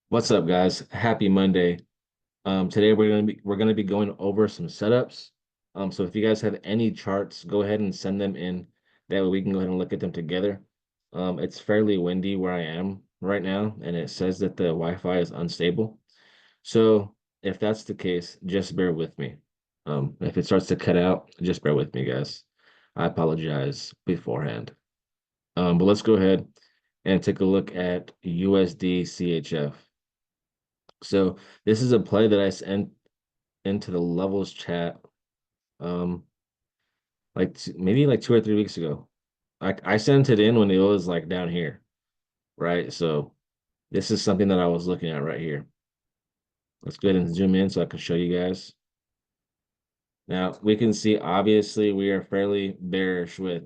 What's up, guys? Happy Monday. Today we're gonna be going over some setups. So if you guys have any charts, go ahead and send them in. That way we can go ahead and look at them together. It's fairly windy where I am right now, and it says that the Wi-Fi is unstable. So if that's the case, just bear with me. If it starts to cut out, just bear with me, guys. I apologize beforehand. But let's go ahead and take a look at USD CHF. So this is a play that I sent into the levels chat, um, maybe like 2 or 3 weeks ago. I sent it in when it was like down here, right? So this is something that I was looking at right here. Let's go ahead and zoom in so I can show you guys. Now we can see obviously we are fairly bearish with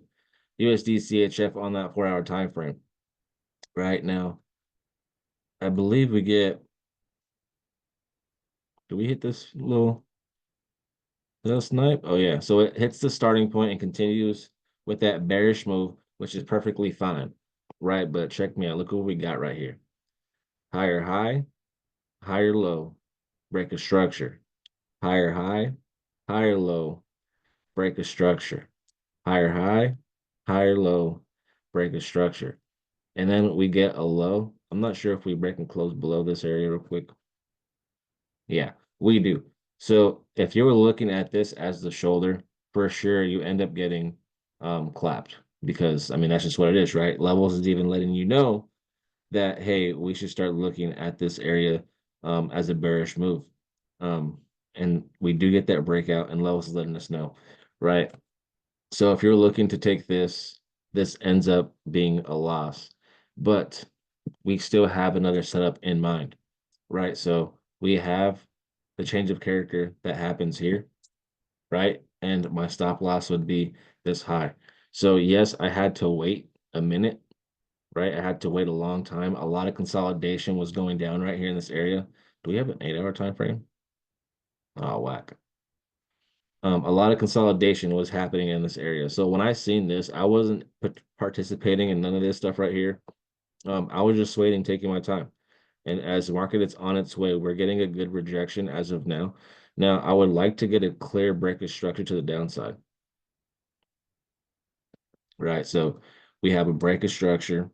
USD CHF on that 4-hour time frame. Right now, I believe we get. Do we hit this little snipe? Oh yeah. So it hits the starting point and continues with that bearish move, which is perfectly fine. Right. But check me out. Look what we got right here. Higher high, higher low, break a structure. Higher high, higher low, break a structure. Higher high, higher low, break a structure. And then we get a low. I'm not sure if we break and close below this area real quick. Yeah, we do. So if you were looking at this as the shoulder, for sure you end up getting clapped because I mean that's just what it is, right? Levels is even letting you know that hey, we should start looking at this area as a bearish move. Um, and we do get that breakout and levels is letting us know, right? So if you're looking to take this, this ends up being a loss, but we still have another setup in mind, right? So we have the change of character that happens here, right? And my stop loss would be this high. So yes, I had to wait a minute, right? I had to wait a long time. A lot of consolidation was going down right here in this area. Do we have an 8-hour time frame? Oh, whack. A lot of consolidation was happening in this area. So when I seen this, I wasn't participating in none of this stuff right here. I was just waiting, taking my time. And as the market is on its way, we're getting a good rejection as of now. Now, I would like to get a clear break of structure to the downside. Right. So we have a break of structure.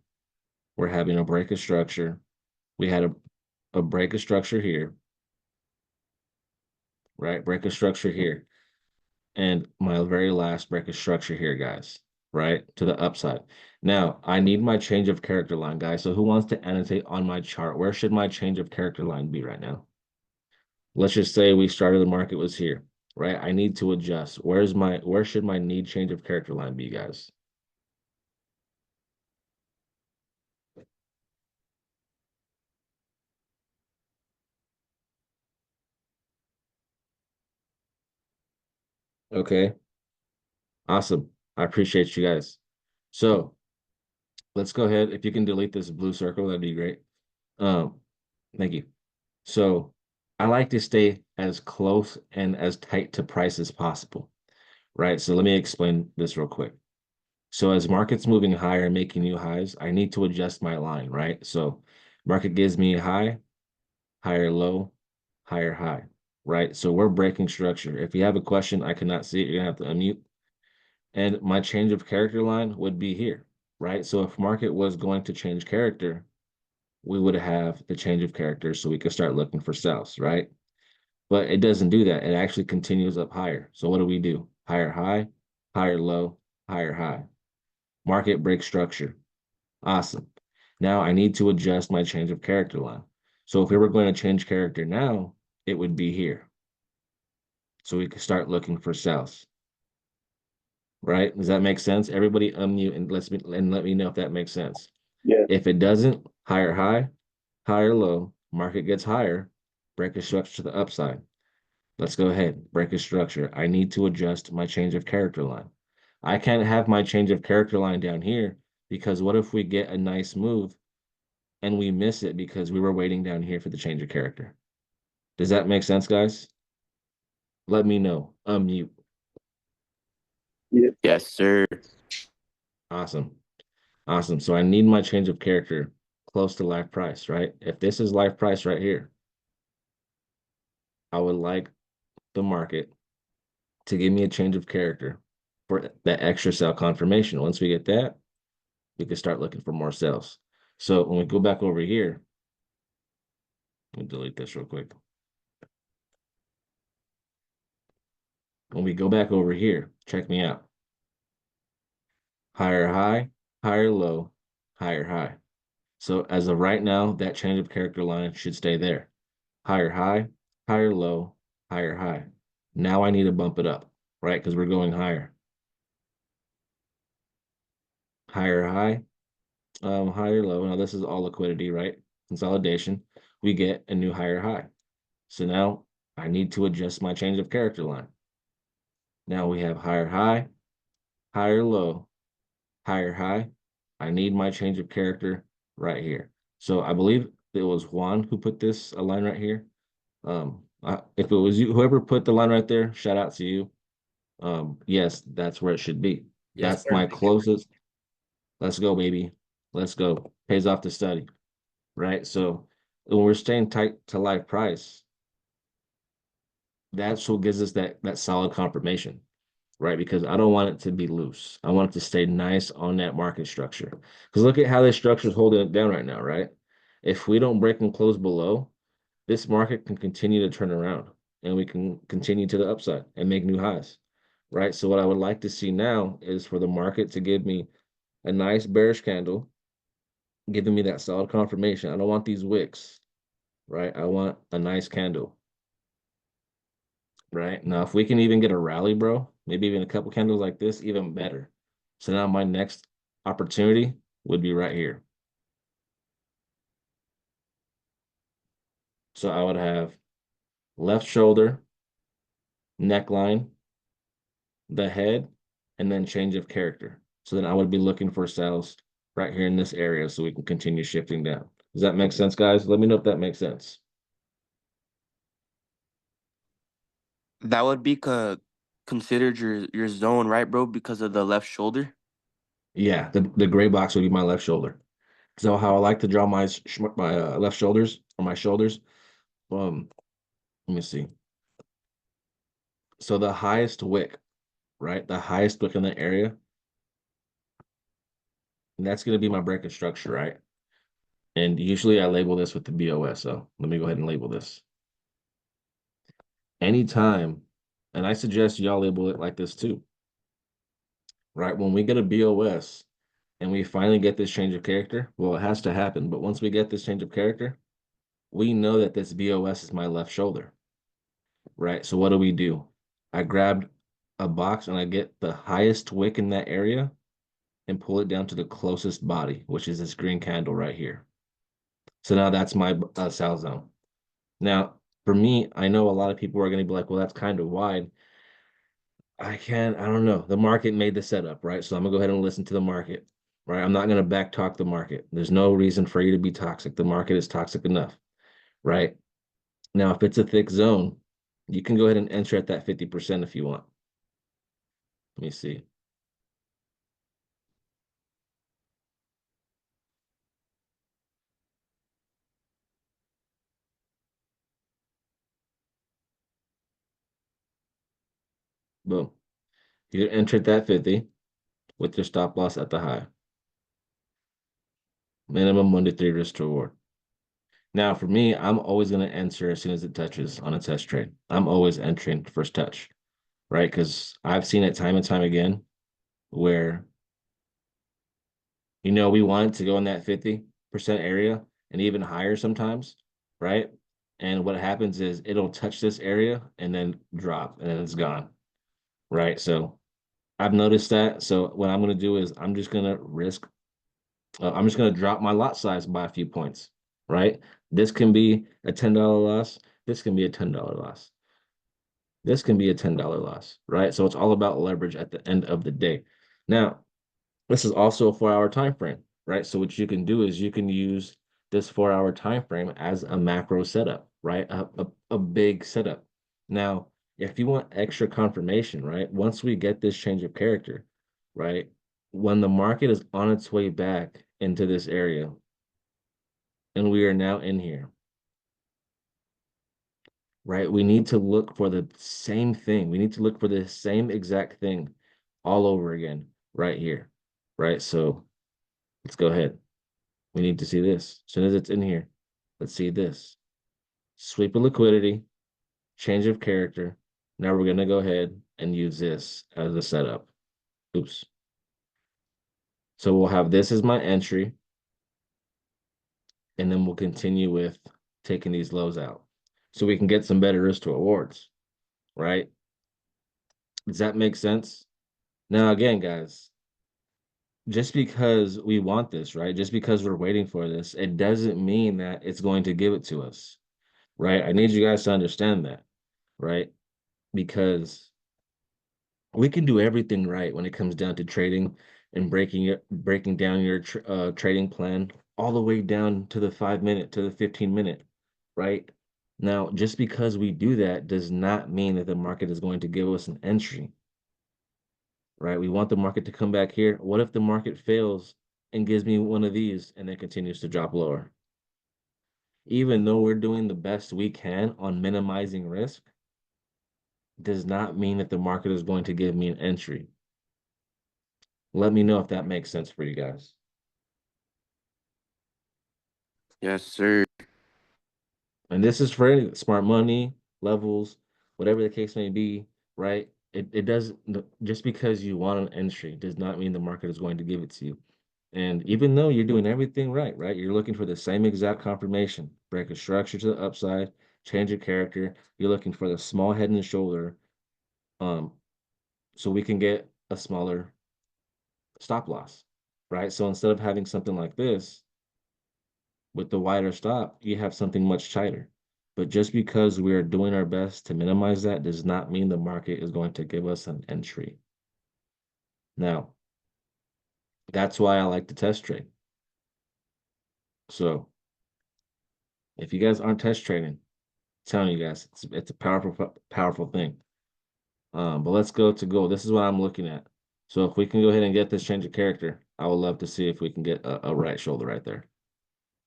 We're having a break of structure. We had a break of structure here. Right. Break of structure here. And my very last break of structure here, guys. Right. To the upside. Now, I need my change of character line, guys. So who wants to annotate on my chart? Where should my change of character line be right now? Let's just say we started the market was here, right? I need to adjust. Where should my need change of character line be, guys? Okay, awesome. I appreciate you guys. So let's go ahead. If you can delete this blue circle, that'd be great. Um, thank you. So I like to stay as close and as tight to price as possible, right? So let me explain this real quick. So as market's moving higher, making new highs, I need to adjust my line, right? So market gives me a high, higher low, higher high, right? So we're breaking structure. If you have a question, I cannot see it, you're gonna have to unmute. And my change of character line would be here, right? So if market was going to change character, we would have the change of character so we could start looking for sells, right? But it doesn't do that. It actually continues up higher. So what do? Higher high, higher low, higher high. Market break structure. Awesome. Now I need to adjust my change of character line. So if we were going to change character now, it would be here. So we could start looking for sells. Right? Does that make sense? Everybody unmute and let me know if that makes sense. Yeah. If it doesn't, higher high, higher low, market gets higher, break a structure to the upside. Let's go ahead, break a structure. I need to adjust my change of character line. I can't have my change of character line down here because what if we get a nice move and we miss it because we were waiting down here for the change of character? Does that make sense, guys? Let me know. Unmute. Yes, sir. Awesome. Awesome. So I need my change of character close to live price, right? If this is live price right here, I would like the market to give me a change of character for that extra sell confirmation. Once we get that, we can start looking for more sells. So when we go back over here, let me delete this real quick. When we go back over here, check me out. Higher high, higher low, higher high. So as of right now, that change of character line should stay there. Higher high, higher low, higher high. Now I need to bump it up, right? Because we're going higher. Higher high, higher low. Now this is all liquidity, right? Consolidation. We get a new higher high. So now I need to adjust my change of character line. Now we have higher high, higher low, higher high. I need my change of character right here. So I believe it was Juan who put this a line right here. If it was you, whoever put the line right there, shout out to you. Yes, that's where it should be. Yes, That's sir. my closest. Let's go, baby. Let's go. Pays off to study, right? So when we're staying tight to live price, that's what gives us that solid confirmation, right? Because I don't want it to be loose. I want it to stay nice on that market structure. Because look at how this structure is holding it down right now, right? If we don't break and close below, this market can continue to turn around and we can continue to the upside and make new highs, right? So what I would like to see now is for the market to give me a nice bearish candle, giving me that solid confirmation. I don't want these wicks, right? I want a nice candle, right? Now, if we can even get a rally, bro, maybe even a couple candles like this, even better. So now my next opportunity would be right here. So I would have left shoulder, neckline, the head, and then change of character. So then I would be looking for sales right here in this area so we can continue shifting down. Does that make sense, guys? Let me know if that makes sense. That would be considered your zone, right, bro? Because of the left shoulder. Yeah, the gray box would be my left shoulder. So how I like to draw my left shoulders or my shoulders. Um, let me see. So the highest wick, right? The highest wick in the area, and that's going to be my breaking structure, right? And usually I label this with the BOS. So let me go ahead and label this. Anytime, and I suggest y'all label it like this too, right? When we get a BOS and we finally get this change of character, well, it has to happen. But once we get this change of character, we know that this BOS is my left shoulder, right? So what do? I grabbed a box and I get the highest wick in that area and pull it down to the closest body, which is this green candle right here. So now that's my sell zone. Now, for me, I know a lot of people are going to be like, well, that's kind of wide. I don't know. The market made the setup, right? So I'm gonna go ahead and listen to the market, right? I'm not gonna back talk the market. There's no reason for you to be toxic. The market is toxic enough, right? Now, if it's a thick zone, you can go ahead and enter at that 50% if you want. Let me see. Boom. You enter at that 50 with your stop loss at the high. Minimum 1 to 3 risk to reward. Now, for me, I'm always going to enter as soon as it touches on a test trade. I'm always entering first touch, right? Because I've seen it time and time again where we want it to go in that 50% area and even higher sometimes, right? And what happens is it'll touch this area and then drop and then it's gone, right? So I've noticed that. So what I'm going to do is I'm just going to drop my lot size by a few points, right? This can be a $10 loss. This can be a $10 loss. This can be a $10 loss, right? So it's all about leverage at the end of the day. Now, this is also a 4 hour time frame, right? So what you can do is you can use this 4 hour time frame as a macro setup, right? A big setup. Now, if you want extra confirmation, right? Once we get this change of character, right? When the market is on its way back into this area, and we are now in here, right? We need to look for the same thing. We need to look for the same exact thing all over again right here, right? So let's go ahead. We need to see this. As soon as it's in here, let's see this. Sweep of liquidity, change of character. Now we're going to go ahead and use this as a setup. Oops. So we'll have this as my entry, and then we'll continue with taking these lows out so we can get some better risk to rewards, right? Does that make sense? Now, again, guys, just because we want this, right? Just because we're waiting for this, it doesn't mean that it's going to give it to us, right? I need you guys to understand that, right? Because we can do everything right when it comes down to trading and breaking down your trading plan all the way down to the 5 minute to the 15 minute, right? Now, just because we do that does not mean that the market is going to give us an entry, right? We want the market to come back here. What if the market fails and gives me one of these and then continues to drop lower? Even though we're doing the best we can on minimizing risk, does not mean that the market is going to give me an entry. Let me know if that makes sense for you guys. Yes, sir. And this is for any smart money, levels, whatever the case may be, right? It doesn't, just because you want an entry does not mean the market is going to give it to you. And even though you're doing everything right, right? You're looking for the same exact confirmation, break a structure to the upside, change your character. You're looking for the small head and shoulder, um, so we can get a smaller stop loss, right? So instead of having something like this with the wider stop, you have something much tighter. But just because we are doing our best to minimize that does not mean the market is going to give us an entry. Now, that's why I like to test trade. So if you guys aren't test trading, I'm telling you guys, it's a powerful thing. But let's go to gold. This is what I'm looking at. So if we can go ahead and get this change of character, I would love to see if we can get a right shoulder right there.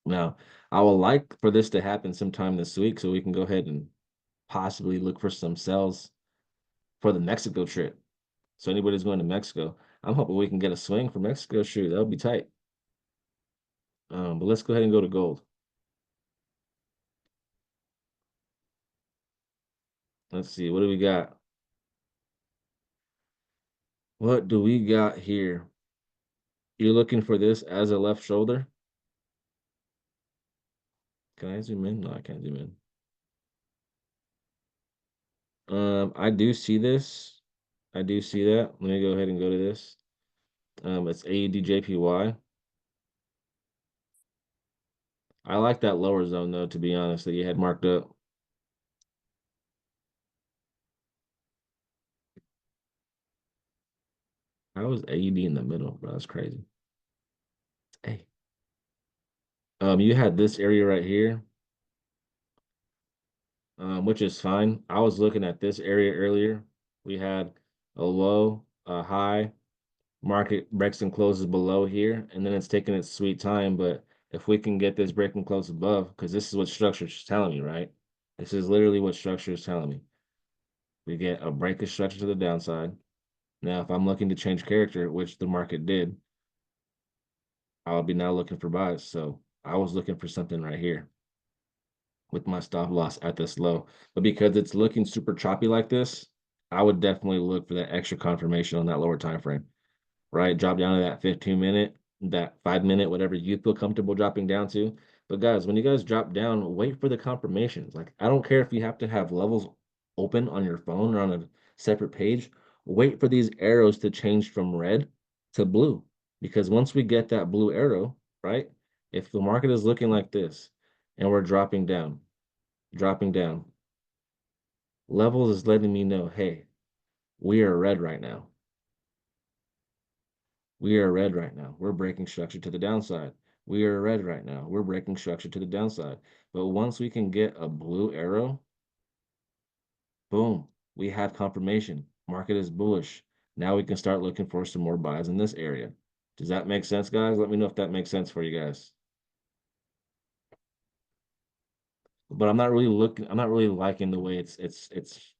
Now, I would like for this to happen sometime this week so we can go ahead and possibly look for some sells for the Mexico trip. So anybody's going to Mexico, I'm hoping we can get a swing for Mexico. Shoot, that'll be tight. But let's go ahead and go to gold. Let's see, what do we got? What do we got here? You're looking for this as a left shoulder? Can I zoom in? No, I can't zoom in. I do see this. I do see that. Let me go ahead and go to this. It's AUDJPY. I like that lower zone though, to be honest, that you had marked up. How was AUD in the middle, bro? That's crazy. Hey. You had this area right here, which is fine. I was looking at this area earlier. We had a low, a high, market breaks and closes below here, and then it's taking its sweet time. But if we can get this break and close above, because this is what structure is telling me, right? This is literally what structure is telling me. We get a break of structure to the downside. Now, if I'm looking to change character, which the market did, I'll be now looking for buys. So I was looking for something right here with my stop loss at this low. But because it's looking super choppy like this, I would definitely look for that extra confirmation on that lower time frame, right? Drop down to that 15 minute, that 5 minute, whatever you feel comfortable dropping down to. But guys, when you guys drop down, wait for the confirmations. Like, I don't care if you have to have levels open on your phone or on a separate page. Wait for these arrows to change from red to blue. Because once we get that blue arrow, right? If the market is looking like this and we're dropping down, levels is letting me know, hey, we are red right now. We are red right now. We're breaking structure to the downside. We are red right now. We're breaking structure to the downside. But once we can get a blue arrow, boom, we have confirmation. Market is bullish. Now we can start looking for some more buys in this area. Does that make sense, guys? Let me know if that makes sense for you guys. but I'm not really liking the way it's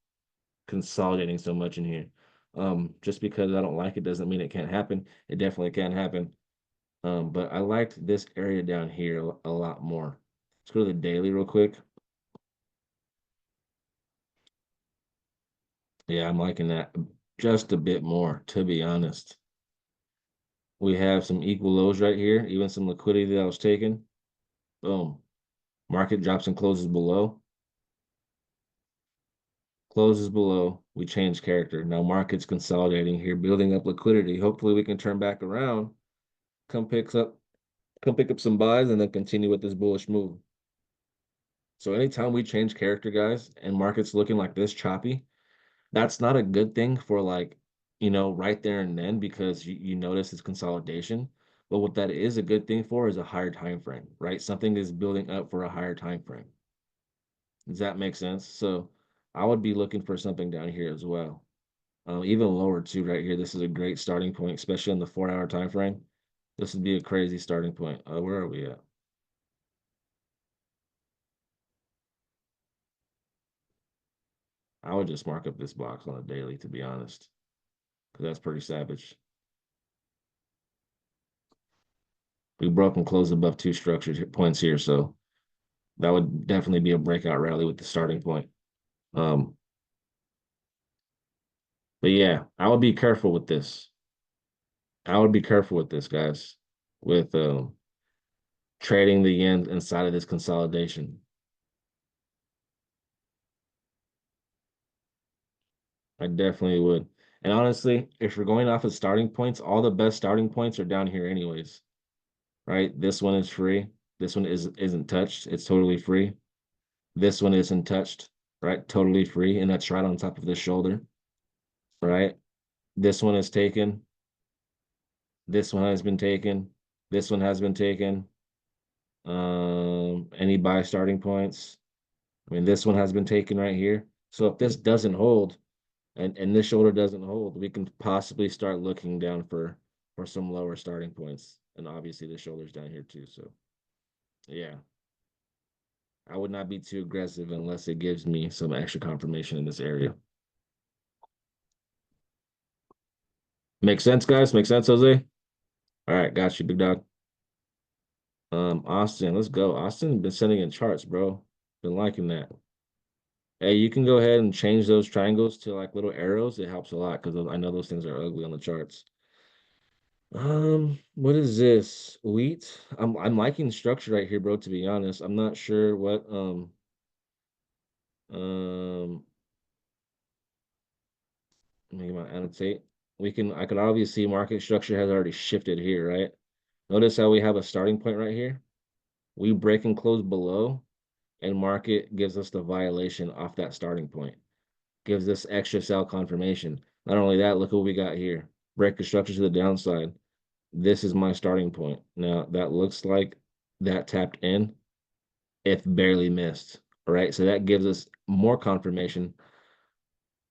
consolidating so much in here. Just because I don't like it doesn't mean it can't happen. It definitely can happen. But I liked this area down here a lot more. Let's go to the daily real quick. Yeah, I'm liking that just a bit more, to be honest. We have some equal lows right here, even some liquidity that I was taking. Boom. Market drops and closes below. Closes below. We change character. Now market's consolidating here, building up liquidity. Hopefully we can turn back around, come picks up, come pick up some buys, and then continue with this bullish move. So anytime we change character, guys, and market's looking like this choppy, that's not a good thing for like, right there and then because you notice it's consolidation. But what that is a good thing for is a higher time frame, right? Something is building up for a higher time frame. Does that make sense? So I would be looking for something down here as well. Even lower too, right here. This is a great starting point, especially in the 4 hour time frame. This would be a crazy starting point. Where are we at? I would just mark up this box on a daily, to be honest, because that's pretty savage. We broke and closed above two structured points here, so that would definitely be a breakout rally with the starting point. Um, but yeah, I would be careful with this. I would be careful with this, guys, with trading the yen inside of this consolidation. I definitely would. And honestly, if you're going off of starting points, all the best starting points are down here anyways, right? This one is free. This one isn't touched. It's totally free. This one isn't touched, right? Totally free. And that's right on top of the shoulder, right? This one is taken. This one has been taken. This one has been taken. Any buy starting points? I mean, this one has been taken right here. So if this doesn't hold and this shoulder doesn't hold, we can possibly start looking down for some lower starting points. And obviously the shoulder's down here too. So yeah, I would not be too aggressive unless it gives me some extra confirmation in this area. Make sense, guys? Make sense, Jose? All right, got you, big dog. Austin, let's go. Austin been sending in charts, bro. Been liking that. Hey, you can go ahead and change those triangles to like little arrows. It helps a lot because I know those things are ugly on the charts. What is this? Wheat? I'm liking the structure right here, bro, to be honest. I'm not sure what um maybe I annotate. I can obviously see market structure has already shifted here, right? Notice how we have a starting point right here. We break and close below, and market gives us the violation off that starting point. Gives us extra sell confirmation. Not only that, look what we got here. Break the structure to the downside. This is my starting point. Now that looks like that tapped in, if barely missed. All right. So that gives us more confirmation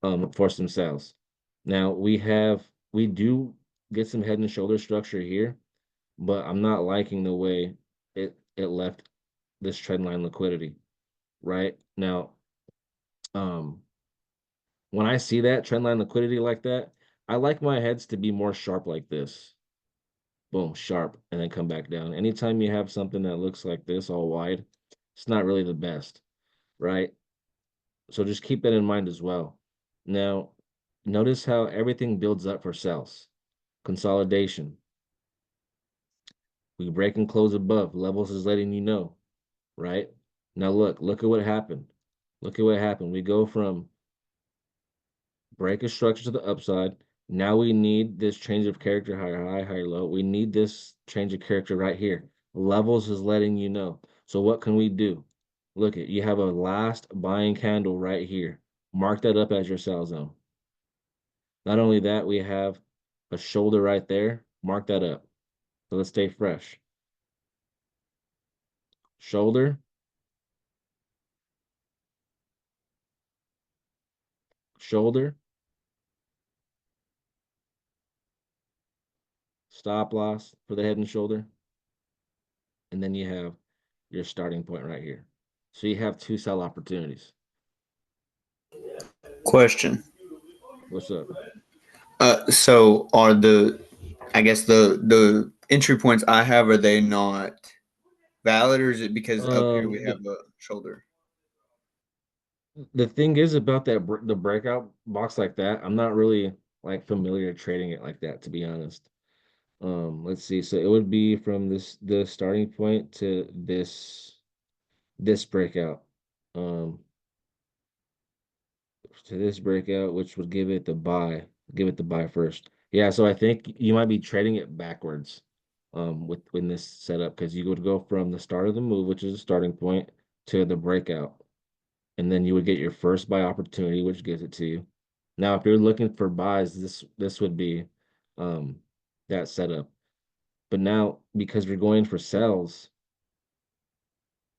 for some sales. Now we do get some head and shoulder structure here, but I'm not liking the way it left this trend line liquidity. Right. Now, um, when I see that trend line liquidity like that, I like my heads to be more sharp like this. Boom, sharp, and then come back down. Anytime you have something that looks like this all wide, it's not really the best, right? So just keep that in mind as well. Now, notice how everything builds up for sales. Consolidation. We break and close above. Levels is letting you know, right? Now look at what happened. Look at what happened. We go from break a structure to the upside. Now we need this change of character, higher high, higher low. We need this change of character right here. Levels is letting you know. So what can we do? Look at you have a last buying candle right here. Mark that up as your sell zone. Not only that, we have a shoulder right there. Mark that up. So let's stay fresh. Shoulder, shoulder, stop loss for the head and shoulder. And then you have your starting point right here. So you have two sell opportunities. Question. What's up? So are I guess the entry points I have, are they not valid, or is it because up here we The, have a shoulder? the thing is about the breakout box like that, I'm not really like familiar trading it like that, to be honest. Let's see. So it would be from the starting point to this breakout. Um, to this breakout, which would give it the buy first. Yeah, so I think you might be trading it backwards, with in this setup because you would go from the start of the move, which is the starting point, to the breakout, and then you would get your first buy opportunity, which gives it to you. Now, if you're looking for buys, this would be, um, that setup. But now, because we're going for sells,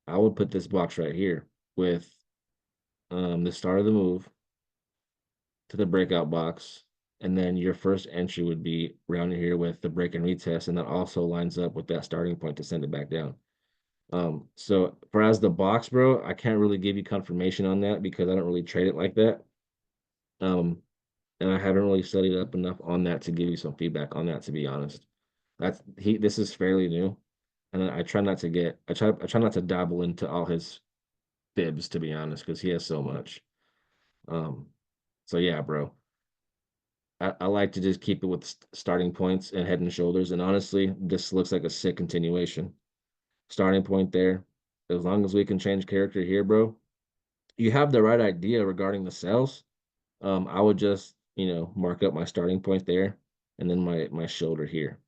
I would put this box right here with the start of the move to the breakout box. And then your first entry would be around here with the break and retest, and that also lines up with that starting point to send it back down. So for as the box, bro, I can't really give you confirmation on that because I don't really trade it like that. Um, and I haven't really studied up enough on that to give you some feedback on that, to be honest. This is fairly new. And I try not to I try not to dabble into all his fibs, to be honest, because he has so much. Um, so yeah, bro. I like to just keep it with starting points and head and shoulders. And honestly, this looks like a sick continuation. Starting point there. As long as we can change character here, bro, you have the right idea regarding the cells. I would just, mark up my starting point there and then my shoulder here.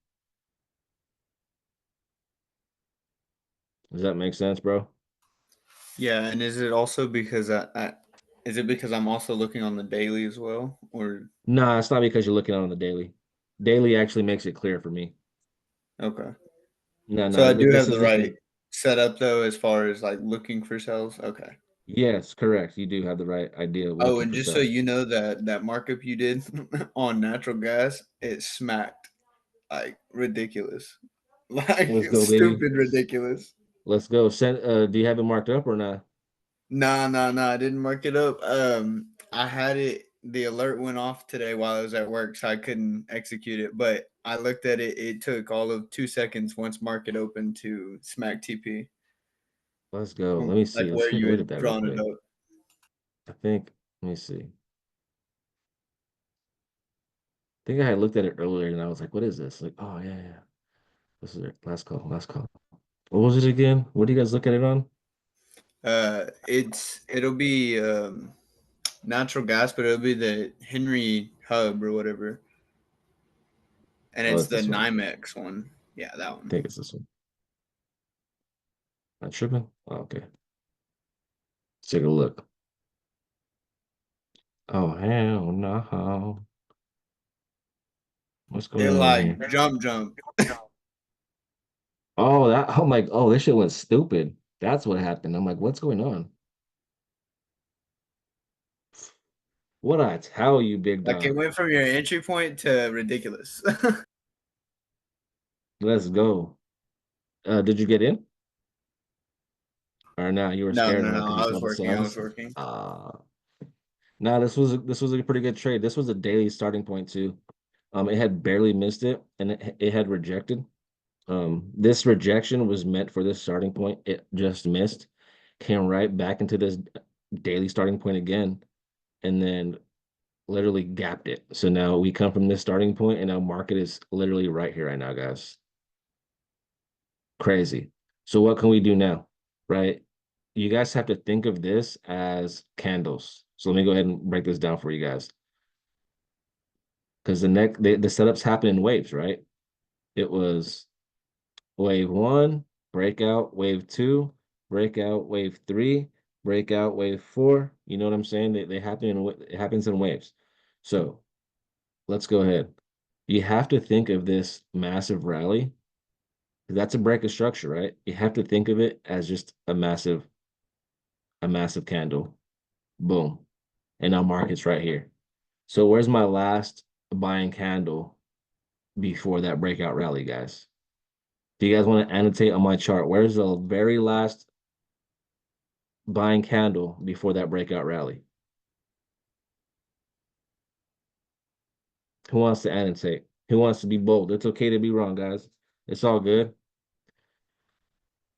Does that make sense, bro? Yeah, and is it also because is it because I'm also looking on the daily as well, or Nah, it's not because you're looking on the daily. Daily actually makes it clear for me. okay? No, So no, I do this have is the just right me. setup though, as far as like looking for sales. Okay. Yes, correct. You do have the right idea of Oh, looking and for just so cells. you know, that markup you did on natural gas, it smacked like ridiculous, like Let's go, baby. stupid ridiculous. Let's go. Do you have it marked up or not? No, no, no, I didn't mark it up. I had it. The alert went off today while I was at work, so I couldn't execute it. But I looked at it. It took all of 2 seconds once market opened to smack TP Let's go. from Let me like see. Let's where take a you look at had that real drawn it quick. up. Let me see. I think I had looked at it earlier and I was like, what is this? Like, oh yeah, yeah. This is it. Last call, last call. What was it again? What do you guys look at it on? It'll be natural gas, but it'll be the Henry Hub or whatever, and Oh, it's it's the this one. NYMEX one. Yeah, that I one. think it's this one. Not tripping? Oh, okay. Let's take a look. Oh hell no. What's It going on like here? jump. Oh, I'm like, oh, this shit went stupid. That's what happened. I'm like, what's going on? What I tell you, big Like it dog. went from your entry point to ridiculous. Let's go. Did you get in? Or no, you were No, scared no, now no. because you I saw was the working. I was cells. working. No, this was a pretty good trade. This was a daily starting point too. It had barely missed it, and it had rejected. This rejection was meant for this starting point. It just missed, came right back into this daily starting point again, and then literally gapped it. So now we come from this starting point, and now market is literally right here right now, guys. Crazy. So what can we do now? Right? You guys have to think of this as candles. So let me go ahead and break this down for you guys. Because the setups happen in waves, right? It was wave one, breakout, wave two, breakout, wave three, breakout, wave four. You know what I'm saying? They happen it happens in waves. So let's go ahead. You have to think of this massive rally. That's a break of structure, right? You have to think of it as just a massive candle. Boom. And now market's right here. So where's my last buying candle before that breakout rally, guys? Do you guys want to annotate on my chart? Where's the very last buying candle before that breakout rally? Who wants to annotate? Who wants to be bold? It's okay to be wrong, guys. It's all good.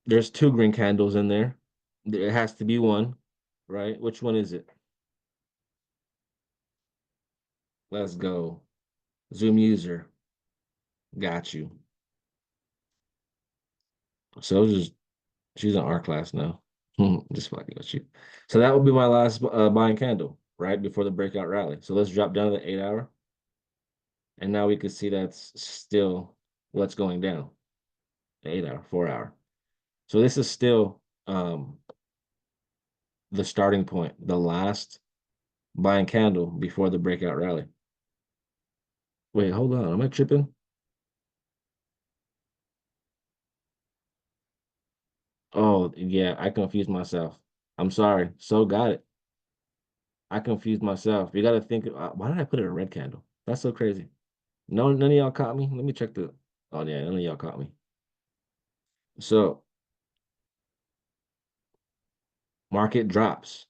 There's two green candles in there. There has to be one, right? Which one is it? Let's go. Zoom user. Got you. So just she's in our class now. Just fucking with you. So that will be my last buying candle, right before the breakout rally. So let's drop down to the 8 hour. And now we can see that's still what's going down. 8 hour, 4 hour. So this is still the starting point, the last buying candle before the breakout rally. Wait, hold on. Am I tripping? Oh, yeah, I confused myself. I'm sorry. So got it. I confused myself. You got to think, why did I put it in a red candle? That's so crazy. No, none of y'all caught me. Let me check the. Oh yeah, none of y'all caught me. So market drops.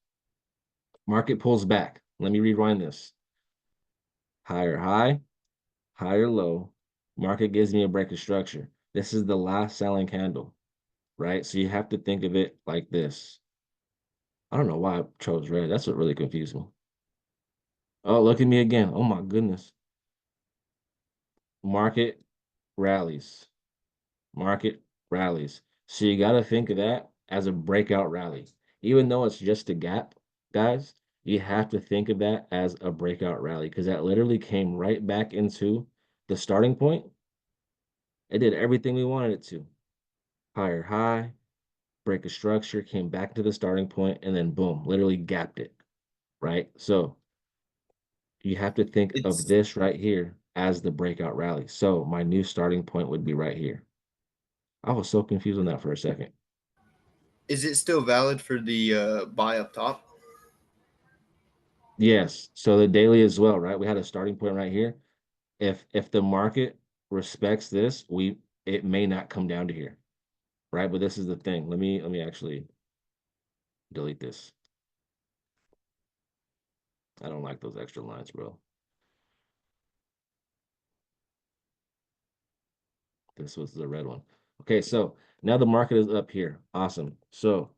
Market pulls back. Let me rewind this. Higher high, higher low. Market gives me a break of structure. This is the last selling candle, right? So you have to think of it like this. I don't know why I chose red. That's what really confused me. Oh, look at me again. Oh my goodness. Market rallies. Market rallies. So you got to think of that as a breakout rally. Even though it's just a gap, guys, you have to think of that as a breakout rally because that literally came right back into the starting point. It did everything we wanted it to. Higher high, break a structure, came back to the starting point, and then boom, literally gapped it, right? So you have to think of It's this right here as the breakout rally. So my new starting point would be right here. I was so confused on that for a second. Is it still valid for the buy up top? Yes. So the daily as well, right? We had a starting point right here. If the market respects this, it may not come down to here, right? But this is the thing. Let me actually delete this. I don't like those extra lines, bro. This was the red one. Okay, so now the market is up here. Awesome. So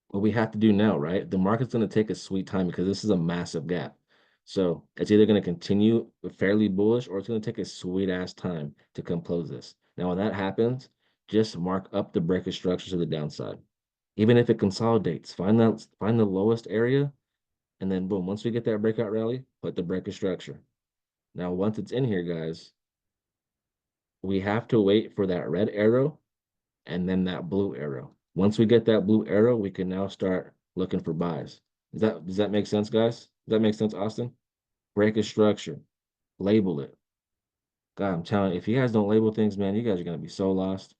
what we have to do now, right? The market's going to take a sweet time because this is a massive gap. So it's either going to continue fairly bullish or it's going to take a sweet ass time to come close this. Now, when that happens, just mark up the break of structure to the downside. Even if it consolidates, find the lowest area, and then boom, once we get that breakout rally, put the break of structure. Now, once it's in here, guys, we have to wait for that red arrow and then that blue arrow. Once we get that blue arrow, we can now start looking for buys. Does that make sense, guys? Does that make sense, Austin? Break a structure, label it. God, I'm telling you, if you guys don't label things, man, you guys are gonna be so lost.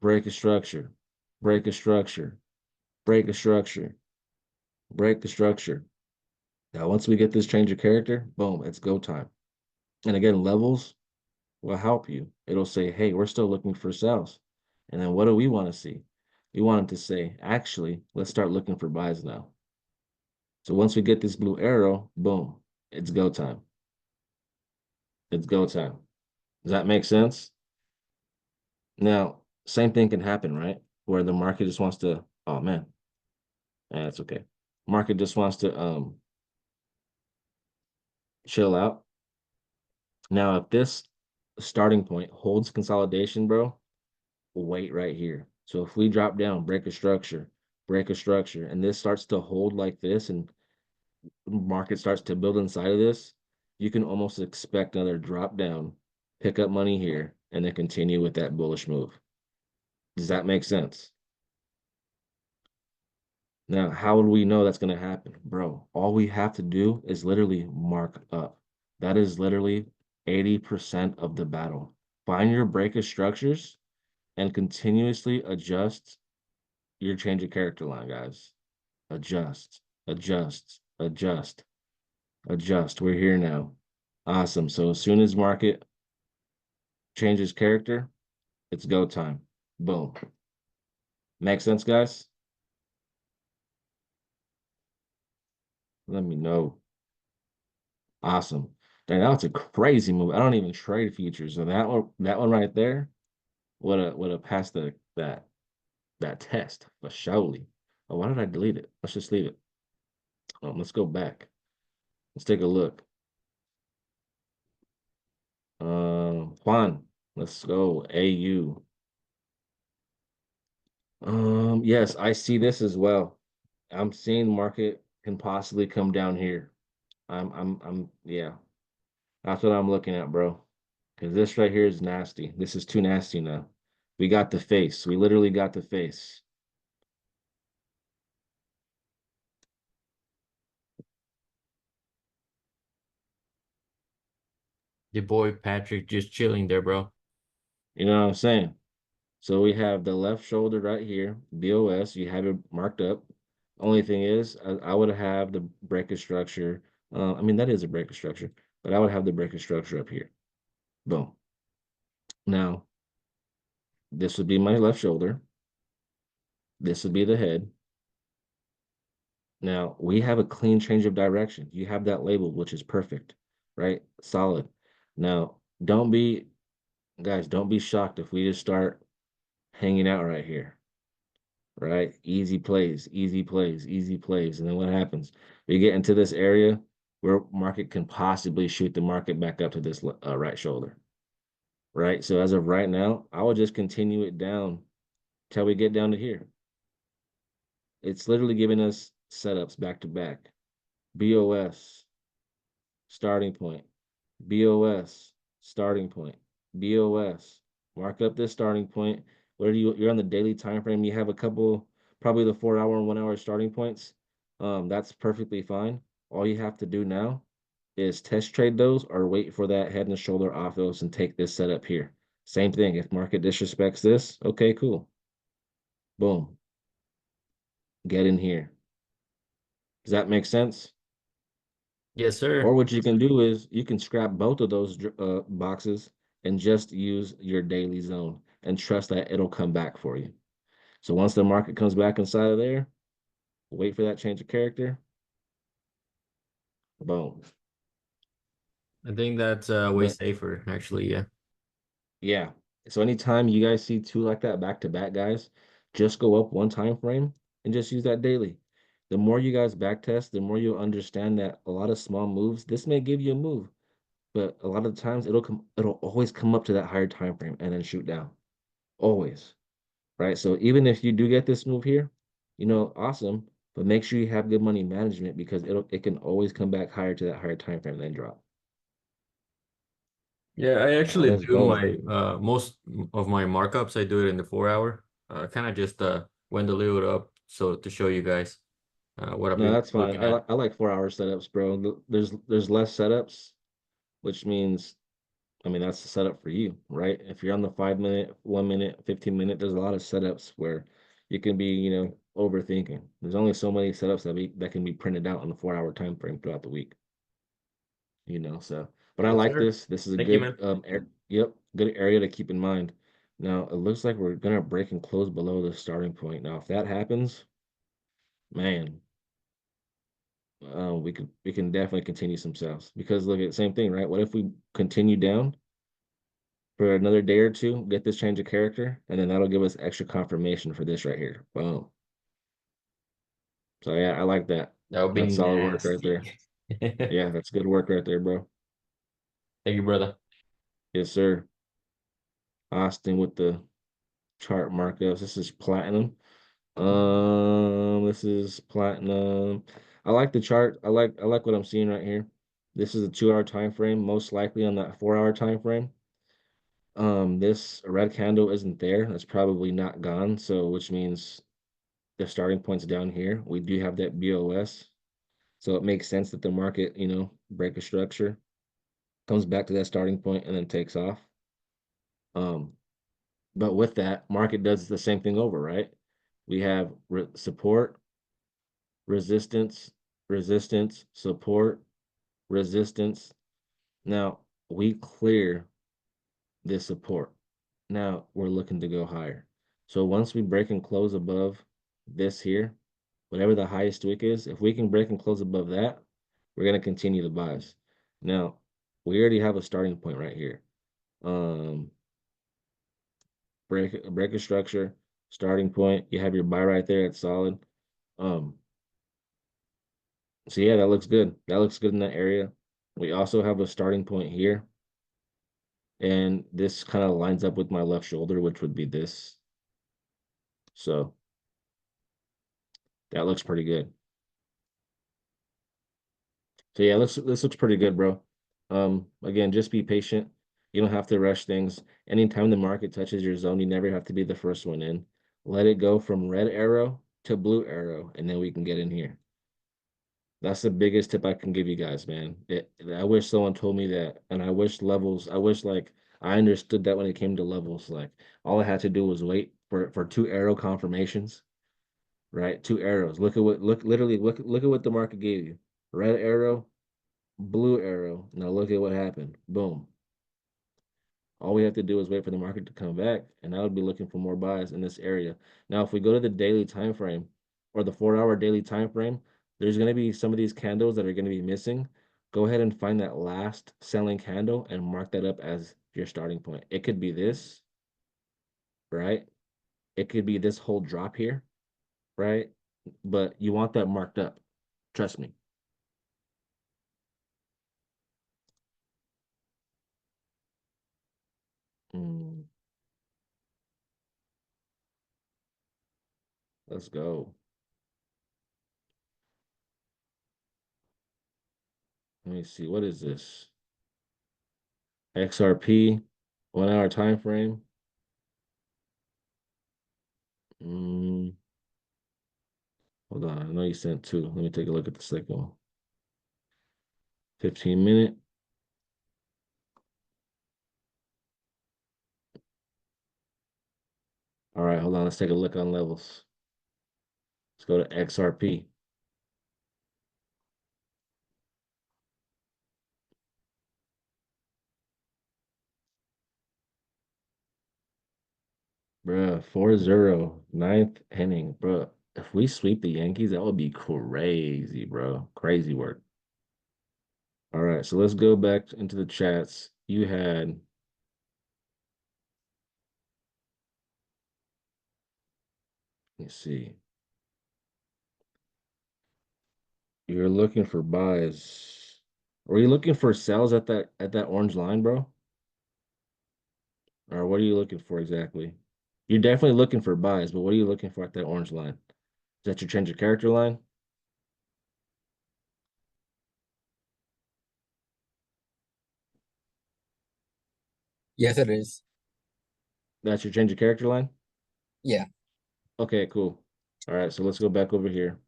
Break a structure, break a structure, break a structure, break the structure. Now, once we get this change of character, boom, it's go time. And again, levels will help you. It'll say, hey, we're still looking for sales. And then what do we want to see? We want it to say, actually, let's start looking for buys now. So once we get this blue arrow, boom, it's go time. It's go time. Does that make sense? Now, same thing can happen, right? Where the market just wants to, oh man, that's okay. Market just wants to chill out. Now, if this starting point holds consolidation, bro, wait right here. So if we drop down, break a structure, and this starts to hold like this and market starts to build inside of this, you can almost expect another drop down, pick up money here, and then continue with that bullish move. Does that make sense? Now, how would we know that's going to happen? Bro, all we have to do is literally mark up. That is literally 80% of the battle. Find your break of structures and continuously adjust your change of character line, guys. Adjust, adjust, adjust, adjust. We're here now. Awesome. So as soon as market changes character, it's go time. Boom. Make sense, guys? Let me know. Awesome. Dang, that was a crazy move. I don't even trade futures. So that one right there would have passed that test for surely. Oh, why did I delete it? Let's just leave it. Let's go back. Let's take a look. Juan, let's go. AU. Yes, I see this as well. I'm seeing market can possibly come down here. Yeah. That's what I'm looking at, bro. Because this right here is nasty. This is too nasty now. We got the face. We literally got the face. Your boy Patrick just chilling there, bro. You know what I'm saying? So we have the left shoulder right here, BOS. You have it marked up. Only thing is, I would have the breakage structure. I mean, that is a breakage structure, but I would have the breakage structure up here. Boom. Now, this would be my left shoulder. This would be the head. Now, we have a clean change of direction. You have that labeled, which is perfect, right? Solid. Now, guys, don't be shocked if we just start hanging out right here, right? Easy plays, easy plays, easy plays. And then what happens? We get into this area where market can possibly shoot the market back up to this right shoulder, right? So as of right now, I will just continue it down till we get down to here. It's literally giving us setups back to back. BOS, starting point. BOS, starting point. BOS, mark up this starting point. Where you're on the daily time frame, you have a couple, probably the 4 hour and 1 hour starting points. That's perfectly fine. All you have to do now is test trade those or wait for that head and shoulder off those and take this setup here. Same thing. If market disrespects this, okay, cool. Boom. Get in here. Does that make sense? Yes, sir. Or what you can do is you can scrap both of those boxes and just use your daily zone and trust that it'll come back for you. So once the market comes back inside of there, wait for that change of character. Boom. I think that's way But safer, actually. Yeah. yeah. So anytime you guys see two like that back to back, guys, just go up one time frame and just use that daily. The more you guys back test, the more you'll understand that a lot of small moves, this may give you a move, but a lot of the times it'll always come up to that higher time frame and then shoot down. Always. Right? So even if you do get this move here, awesome, but make sure you have good money management because it can always come back higher to that higher time frame and then drop. Yeah, I actually Let's do go. my most of my markups. I do it in the 4 hour. Kind of just went a little up so to show you guys what I've No, been that's fine. looking at. I like 4 hour setups, bro. There's less setups, which means I mean that's the setup for you, right? If you're on the 5 minute, 1 minute, 15 minute, there's a lot of setups where you can be, overthinking. There's only so many setups that can be printed out on the 4 hour time frame throughout the week. So but I Yes, like sir. this is a Thank you, good man. yep, good area to keep in mind. Now it looks like we're gonna break and close below the starting point. Now if that happens, man, we can definitely continue some sales because look at same thing, right? What if we continue down for another day or two, get this change of character, and then that'll give us extra confirmation for this right here. Boom. So yeah, I like that. That would be That's solid work right nasty. there. Thank Yeah, that's good work right there, bro. you, brother. Yes, sir. Austin with the chart markups. This is platinum. This is platinum. I like the chart. I like what I'm seeing right here. This is a 2 hour time frame, most likely on that 4 hour time frame. This red candle isn't there. That's probably not gone. So which means the starting point's down here. We do have that BOS. So it makes sense that the market, break a structure, comes back to that starting point and then takes off. Um, But with that, market does the same thing over, right? We have support, resistance, resistance, support, resistance. Now we clear this support. Now we're looking to go higher. So once we break and close above this here, whatever the highest wick is, if we can break and close above that, we're gonna continue the buys. Now, we already have a starting point right here. Break a structure, starting point. You have your buy right there. It's solid. So yeah, that looks good. That looks good in that area. We also have a starting point here. And this kind of lines up with my left shoulder, which would be this. So that looks pretty good. So yeah, this looks pretty good, bro. Again, just be patient. You don't have to rush things. Anytime the market touches your zone, you never have to be the first one in. Let it go from red arrow to blue arrow, and then we can get in here. That's the biggest tip I can give you guys, man. I wish someone told me that, and I wish like I understood that when it came to levels. Like all I had to do was wait for two arrow confirmations, right? Two arrows. Look at what the market gave you. Red arrow, blue arrow. Now look at what happened. Boom. All we have to do is wait for the market to come back, and I would be looking for more buys in this area. Now, if we go to the daily time frame or the 4-hour daily time frame, there's going to be some of these candles that are going to be missing. Go ahead and find that last selling candle and mark that up as your starting point. It could be this, right? It could be this whole drop here, right? But you want that marked up. Trust me. Let's go. Let me see. What is this? XRP, 1-hour time frame. Hold on. I know you sent two. Let me take a look at the second one. 15-minute. All right, hold on. Let's take a look on levels. Let's go to XRP. Bruh, 4-0, 9th inning, bruh. If we sweep the Yankees, that would be crazy, bro. Crazy work. All right, so let's go back into the chats. You had let's see. You're looking for buys. Were you looking for sells at that orange line, bro? Or what are you looking for exactly? You're definitely looking for buys, but what are you looking for at that orange line? Is that your change of character line? Yes, it is. That's your change of character line? Yeah. Okay, cool. All right, so let's go back over here.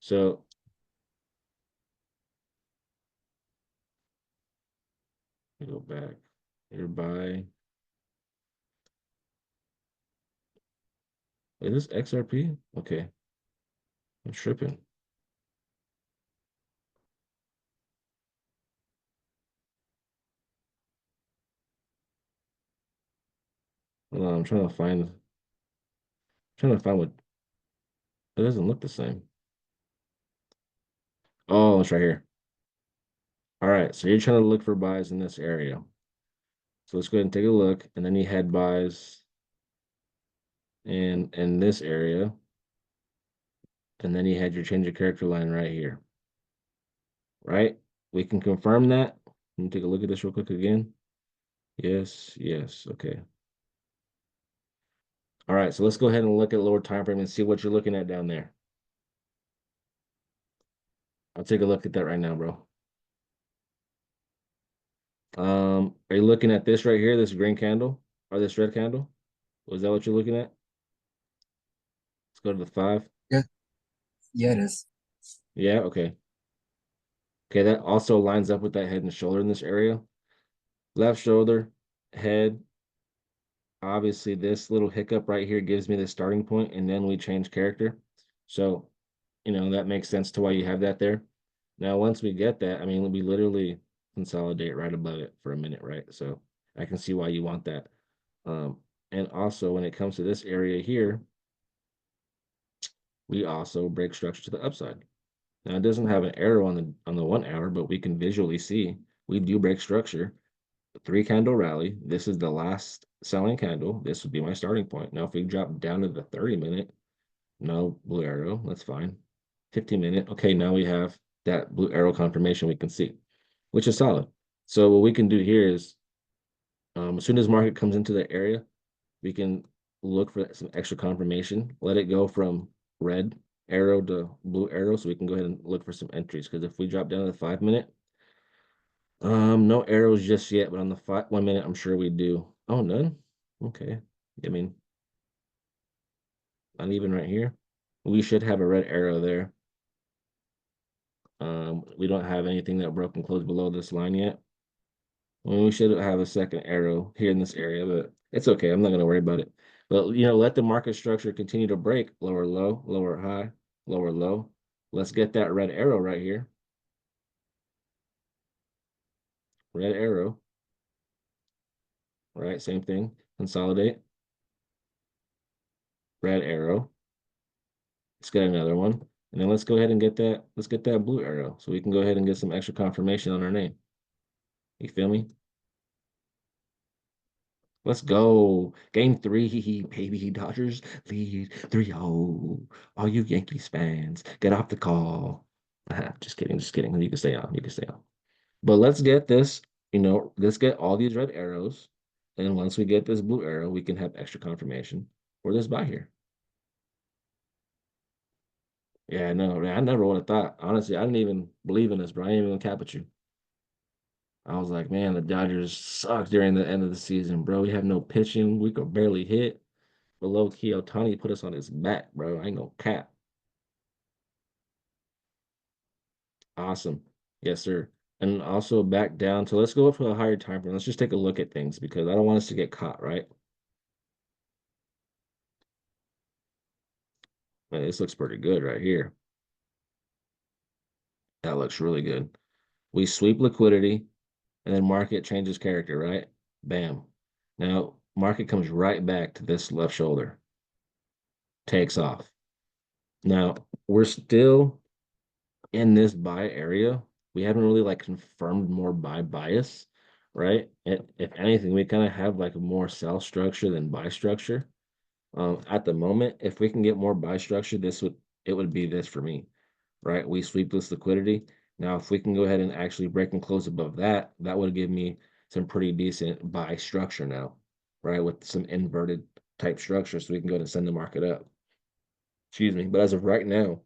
So let me go back. Your buy. Is this XRP? Okay. I'm tripping. Hold on, I'm trying to find what it doesn't look the same. Oh, it's right here. All right, so you're trying to look for buys in this area. So let's go ahead and take a look, and then you had buys in this area, and then you had your change of character line right here. Right? We can confirm that. Let me take a look at this real quick again. Yes, yes, okay. All right, so let's go ahead and look at lower time frame and see what you're looking at down there. I'll take a look at that right now, bro. Are you looking at this right here, this green candle or this red candle? Was that what you're looking at? Let's go to the 5. Yeah. Yeah, it is. Yeah, okay. Okay, that also lines up with that head and shoulder in this area. Left shoulder, head. Obviously, this little hiccup right here gives me the starting point, and then we change character. So, that makes sense to why you have that there. Now, once we get that, I mean, we literally consolidate right above it for a minute, right? So I can see why you want that. And also when it comes to this area here, we also break structure to the upside. Now it doesn't have an arrow on the 1 hour, but we can visually see we do break structure. 3 candle rally. This is the last selling candle. This would be my starting point. Now, if we drop down to the 30-minute, no blue arrow, that's fine. 15-minute, okay, now we have that blue arrow confirmation we can see, which is solid. So what we can do here is, as soon as market comes into the area, we can look for some extra confirmation, let it go from red arrow to blue arrow, so we can go ahead and look for some entries. Because if we drop down to the 5-minute, no arrows just yet, but on the 1 minute, I'm sure we do. Oh, none? Okay. I mean, not even right here. We should have a red arrow there. We don't have anything that broke and closed below this line yet. Well, we should have a second arrow here in this area, but it's okay. I'm not going to worry about it. But, let the market structure continue to break. Lower low, lower high, lower low. Let's get that red arrow right here. Red arrow. Right, same thing. Consolidate. Red arrow. Let's get another one. And then let's go ahead and let's get that blue arrow so we can go ahead and get some extra confirmation on our name. You feel me? Let's go. Game 3, baby. Dodgers lead 3-0. All you Yankees fans, get off the call. Just kidding, just kidding. You can stay on. You can stay on. But let's get this, let's get all these red arrows. And once we get this blue arrow, we can have extra confirmation for this buy here. Yeah, no, I never would have thought. Honestly, I didn't even believe in this, bro. I ain't even gonna cap with you. I was like, man, the Dodgers suck during the end of the season, bro. We have no pitching. We could barely hit. But low key, Ohtani put us on his back, bro. I ain't no cap. Awesome. Yes, sir. And also back down to let's go for a higher time frame. Let's just take a look at things because I don't want us to get caught, right? Man, this looks pretty good right here. That looks really good. We sweep liquidity and then market changes character, right? Bam. Now, market comes right back to this left shoulder, takes off. Now, we're still in this buy area. We haven't really like confirmed more buy bias, right? If anything, we kind of have like a more sell structure than buy structure. At the moment, if we can get more buy structure, it would be this for me, right? We sweep this liquidity. Now, if we can go ahead and actually break and close above that, that would give me some pretty decent buy structure now, right? With some inverted type structure, so we can go ahead and send the market up. Excuse me. But as of right now,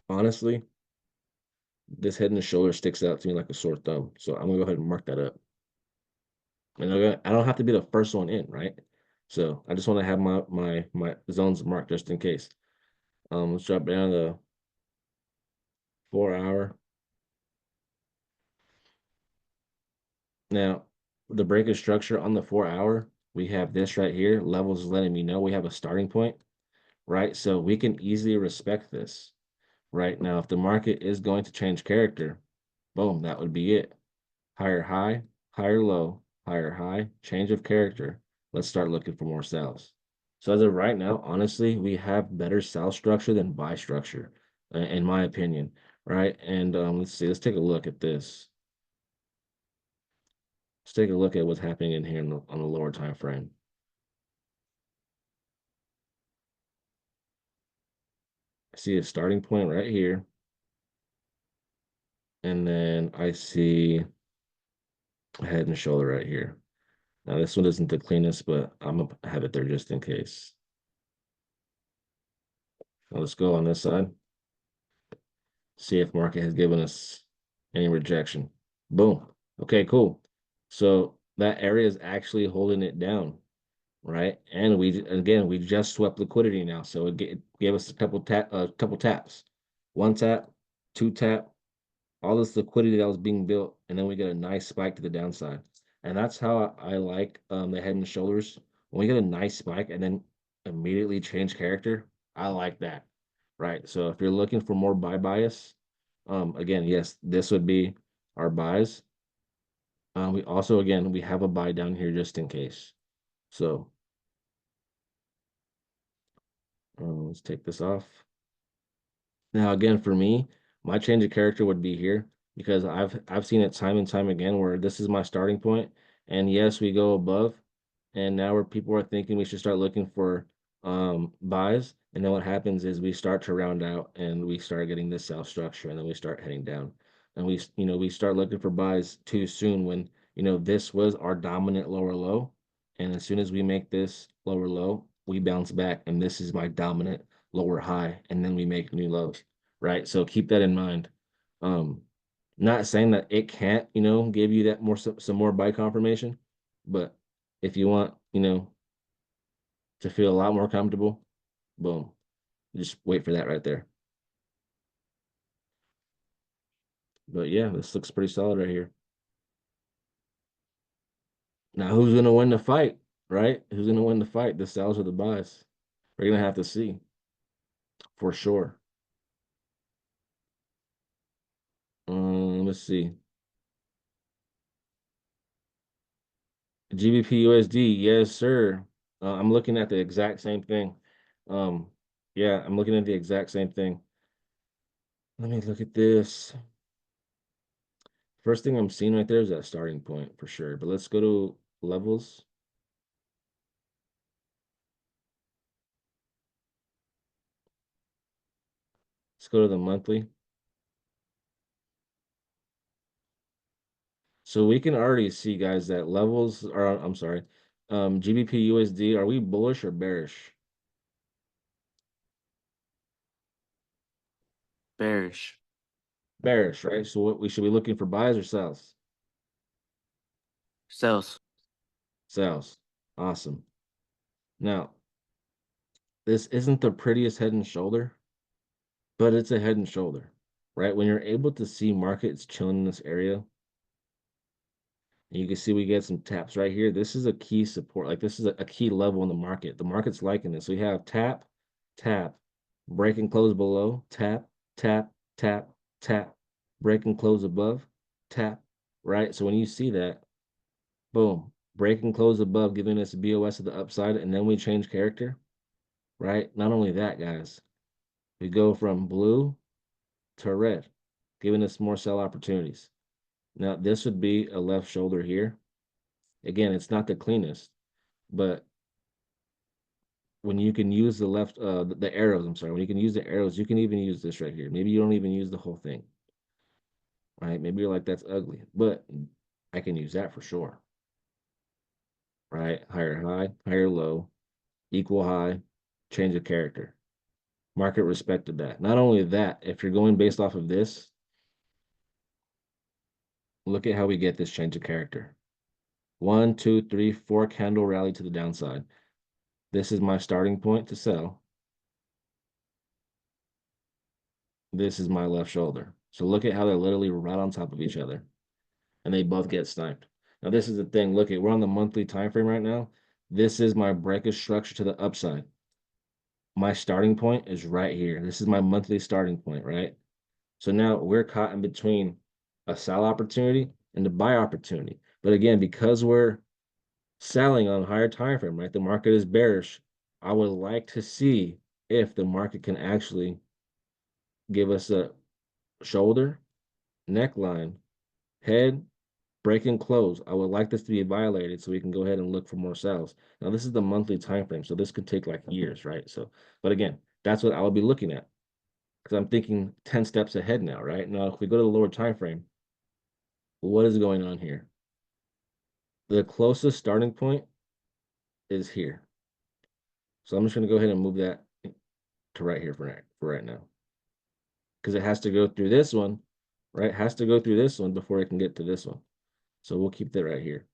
honestly, this head and shoulder sticks out to me like a sore thumb. So I'm gonna go ahead and mark that up. And I don't have to be the first one in, right? So I just want to have my zones marked just in case. Let's drop down the 4 hour. Now, the breaker structure on the 4 hour, we have this right here. Levels letting me know we have a starting point, right? So we can easily respect this. Right now, if the market is going to change character, boom, that would be it. Higher high, higher low, higher high, change of character. Let's start looking for more sells. So as of right now, honestly, we have better sell structure than buy structure, in my opinion, right? And let's see, let's take a look at this. Let's take a look at what's happening in here on the lower time frame. I see a starting point right here. And then I see a head and shoulder right here. Now this one isn't the cleanest, but I'm gonna have it there just in case. Now let's go on this side. See if market has given us any rejection. Boom. Okay, cool. So that area is actually holding it down, right? And we just swept liquidity now, so it gave us a couple taps, 1 tap, 2 tap, all this liquidity that was being built, and then we get a nice spike to the downside. And that's how I like the head and shoulders. When we get a nice spike and then immediately change character, I like that, right? So if you're looking for more buy bias, again, yes, this would be our buys. We also, again, we have a buy down here just in case. So let's take this off. Now, again, for me, My change of character would be here because I've seen it time and time again where this is my starting point, and yes, we go above, and now where people are thinking we should start looking for buys, and then what happens is we start to round out and we start getting this sell structure, and then we start heading down, and we start looking for buys too soon when this was our dominant lower low, and as soon as we make this lower low, we bounce back, and this is my dominant lower high, and then we make new lows, right? So keep that in mind. Um, Not saying that it can't, give you that some more buy confirmation, but if you want, to feel a lot more comfortable, boom, just wait for that right there. But yeah, this looks pretty solid right here. Now, who's gonna win the fight, right? Who's gonna win the fight? The sells or the buys? We're gonna have to see for sure. Let's see. GBP USD, yes, sir. I'm looking at the exact same thing. Yeah, I'm looking at the exact same thing. Let me look at this. First thing I'm seeing right there is that starting point for sure. But let's go to levels. Let's go to the monthly. So we can already see, guys, that levels are, I'm sorry, GBP USD, are we bullish or bearish? Bearish. Bearish, right? So what we should be looking for buys or sells? Sells. Sells. Awesome. Now, this isn't the prettiest head and shoulder, but it's a head and shoulder, right? When you're able to see markets chilling in this area, and you can see we get some taps right here. This is a key support. Like this is a key level in the market. The market's liking this. We have tap, tap, break and close below, tap, tap, tap, tap, break and close above, tap, right? So when you see that, boom, break and close above, giving us BOS to the upside, and then we change character, right? Not only that, guys, we go from blue to red, giving us more sell opportunities. Now, this would be a left shoulder here. Again, it's not the cleanest, but when you can use the left, the arrows, I'm sorry, when you can use the arrows, you can even use this right here. Maybe you don't even use the whole thing, right? Maybe you're like, that's ugly, but I can use that for sure, right? Higher high, higher low, equal high, change of character. Market respected that. Not only that, if you're going based off of this, look at how we get this change of character. 1, 2, 3, 4 candle rally to the downside. This is my starting point to sell. This is my left shoulder. So look at how they're literally right on top of each other, and they both get sniped. Now this is the thing. Look at, we're on the monthly time frame right now. This is my breakage structure to the upside. My starting point is right here. This is my monthly starting point, right? So now we're caught in between a sell opportunity and the buy opportunity. But again, because we're selling on higher time frame, right? The market is bearish. I would like to see if the market can actually give us a shoulder, neckline, head, break and close. I would like this to be violated so we can go ahead and look for more sells. Now, this is the monthly time frame, so this could take like years, right? So, but again, that's what I will be looking at because I'm thinking 10 steps ahead now, right? Now, if we go to the lower time frame, what is going on here? The closest starting point is here. So I'm just going to go ahead and move that to right here for right now. Because it has to go through this one, right? It has to go through this one before it can get to this one. So we'll keep that right here.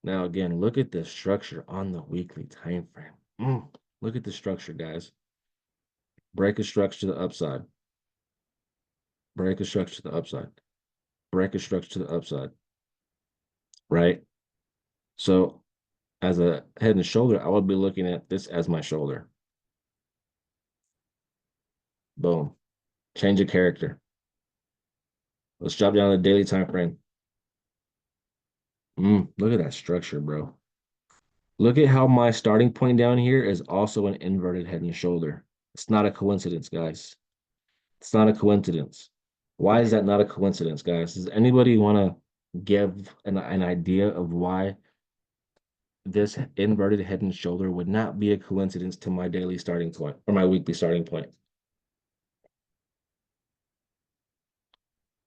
Now, again, look at the structure on the weekly time frame. Look at the structure, guys. Break a structure to the upside. Break a structure to the upside. Break a structure to the upside. Right? So as a head and shoulder, I would be looking at this as my shoulder. Boom. Change of character. Let's drop down to the daily time frame. Look at that structure, bro. Look at how my starting point down here is also an inverted head and shoulder. It's not a coincidence, guys. It's not a coincidence. Why is that not a coincidence, guys? Does anybody want to give an idea of why this inverted head and shoulder would not be a coincidence to my daily starting point or my weekly starting point?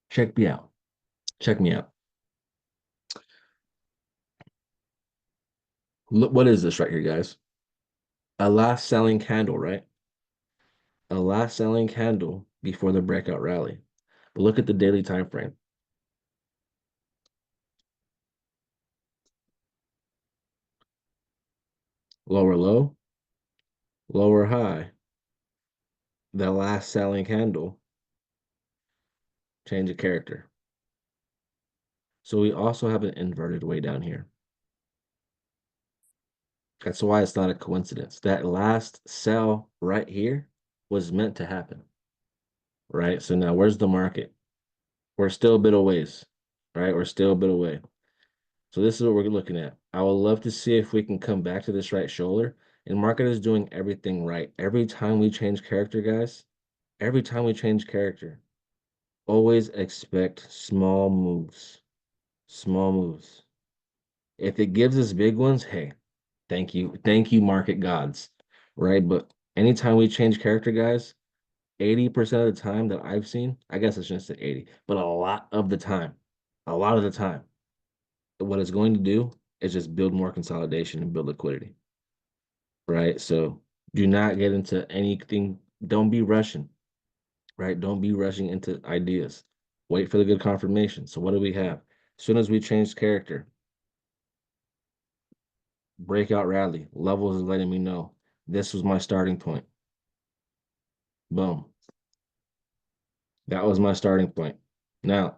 Check me out. Check me out. Look, what is this right here, guys? A last selling candle, right? A last selling candle before the breakout rally. But look at the daily time frame. Lower low, lower high. The last selling candle, change of character. So we also have an inverted way down here. That's why it's not a coincidence. That last sell right here was meant to happen, right? So now where's the market? We're still a bit away, right? We're still a bit away. So this is what we're looking at. I would love to see if we can come back to this right shoulder. And market is doing everything right. Every time we change character, guys, every time we change character, always expect small moves. Small moves. If it gives us big ones, hey, thank you, market gods, right? But anytime we change character, guys, 80% of the time that I've seen, I guess I shouldn't say 80, but a lot of the time, what it's going to do is just build more consolidation and build liquidity, right? So do not get into anything. Don't be rushing, right? Don't be rushing into ideas. Wait for the good confirmation. So what do we have? As soon as we change character, breakout rally, levels is letting me know this was my starting point. Boom. That was my starting point. Now,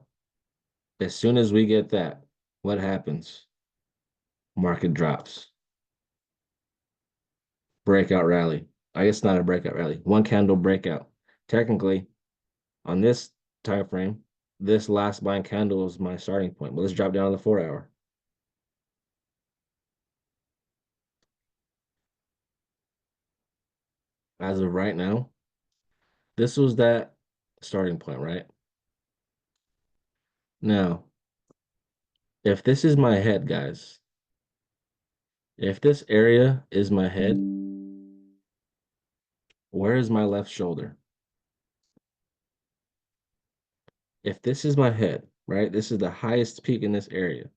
as soon as we get that, what happens? Market drops. Breakout rally. I guess not a breakout rally. One candle breakout. Technically, on this time frame, this last buying candle is my starting point. But let's drop down to the 4-hour. As of right now, this was that starting point, right? Now, if this is my head, guys, if this area is my head, where is my left shoulder? If this is my head, right, this is the highest peak in this area,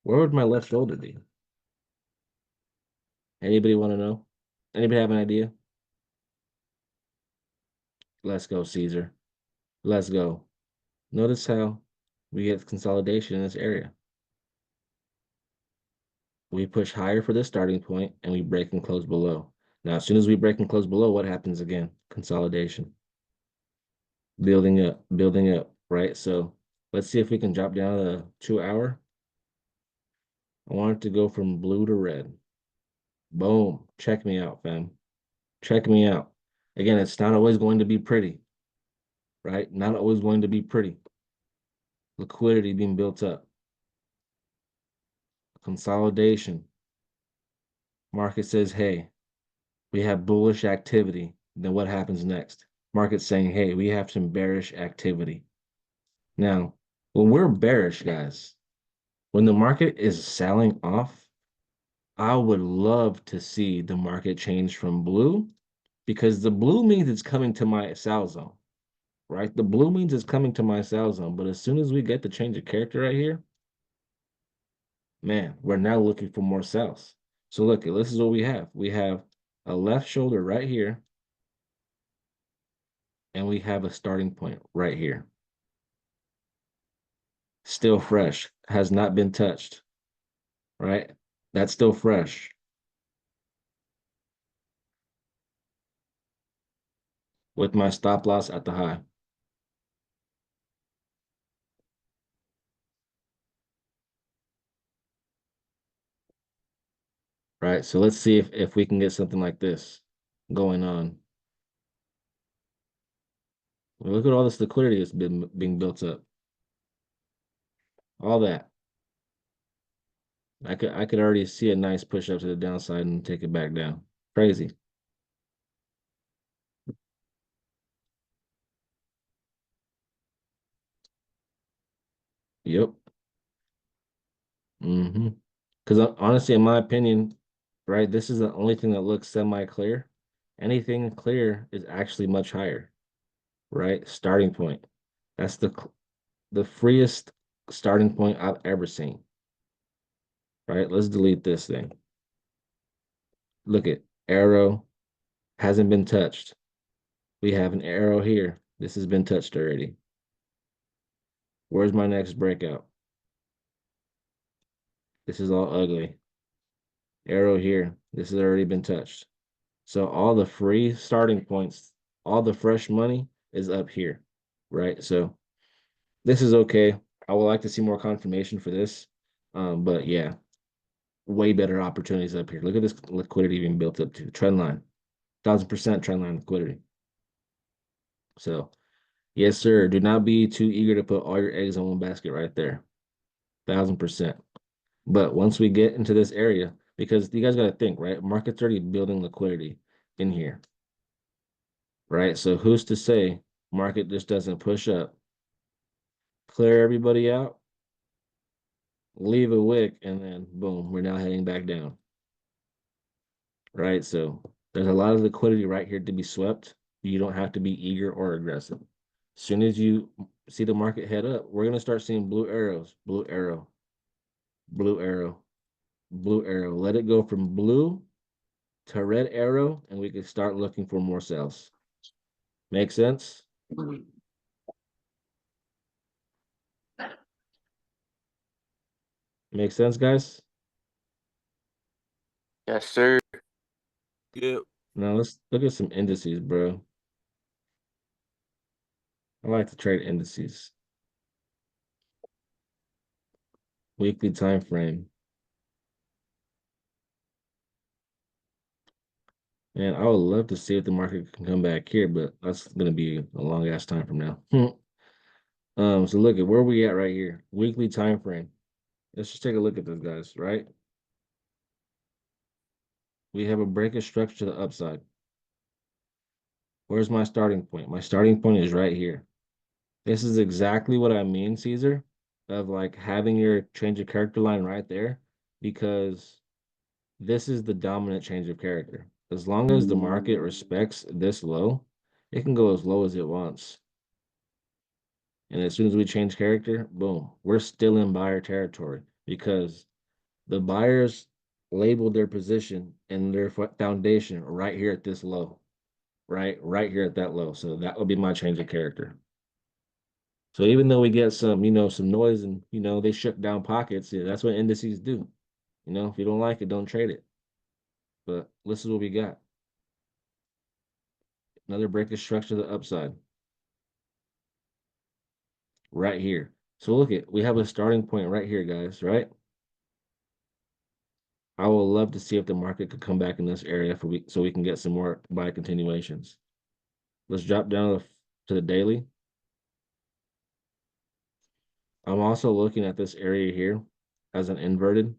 where would my left shoulder be? Anybody want to know? Anybody have an idea? Let's go, Caesar. Let's go. Notice how we get consolidation in this area. We push higher for the starting point and we break and close below. Now, as soon as we break and close below, what happens again? Consolidation. Building up, right? So let's see if we can drop down to 2-hour. I want it to go from blue to red. Boom. Check me out, fam. Check me out. Again, it's not always going to be pretty, right? Not always going to be pretty. Liquidity being built up. Consolidation. Market says, hey, we have bullish activity. Then what happens next? Market saying, hey, we have some bearish activity. Now, when we're bearish, guys, when the market is selling off, I would love to see the market change from blue because the blue means it's coming to my sell zone, right? The blue means it's coming to my sell zone. But as soon as we get the change of character right here, man, we're now looking for more sells. So look, this is what we have. We have a left shoulder right here, and we have a starting point right here. Still fresh, has not been touched, right? That's still fresh. With my stop loss at the high. Right, so let's see if we can get something like this going on. Look at all this liquidity that's been being built up. All that. I could already see a nice push up to the downside and take it back down. Crazy. Yep. Mm-hmm. Because honestly, in my opinion, right, this is the only thing that looks semi-clear. Anything clear is actually much higher, right? Starting point. That's the freest starting point I've ever seen. Right? Let's delete this thing. Look at arrow hasn't been touched. We have an arrow here. This has been touched already. Where's my next breakout? This is all ugly. Arrow here. This has already been touched. So all the free starting points, all the fresh money is up here, right? So this is okay. I would like to see more confirmation for this. But yeah, way better opportunities up here. Look at this liquidity being built up to trend line, 1000% trend line liquidity. So yes, sir. Do not be too eager to put all your eggs in one basket right there. 1000%. But once we get into this area, because you guys got to think, right? Market's already building liquidity in here, right? So who's to say market just doesn't push up, clear everybody out, leave a wick, and then boom, we're now heading back down, right? So there's a lot of liquidity right here to be swept. You don't have to be eager or aggressive. As soon as you see the market head up, we're going to start seeing blue arrows, blue arrow, blue arrow, blue arrow. Let it go from blue to red arrow, and we can start looking for more sales. Make sense? Make sense, guys? Yes, sir. Yep. Now let's look at some indices, bro. I like to trade indices. Weekly time frame. And I would love to see if the market can come back here, but that's gonna be a long ass time from now. So look at where we at right here. Weekly time frame. Let's just take a look at this, guys, right? We have a break of structure to the upside. Where's my starting point? My starting point is right here. This is exactly what I mean, Caesar, of like having your change of character line right there, because this is the dominant change of character. As long as the market respects this low, it can go as low as it wants. And as soon as we change character, boom, we're still in buyer territory because the buyers labeled their position and their foundation right here at this low, right here at that low. So that would be my change of character. So even though we get some, some noise and, they shut down pockets, yeah, that's what indices do. If you don't like it, don't trade it. But this is what we got. Another break of structure to the upside. Right here. So look at, we have a starting point right here, guys, right? I would love to see if the market could come back in this area so we can get some more buy continuations. Let's drop down to the daily. I'm also looking at this area here as an inverted.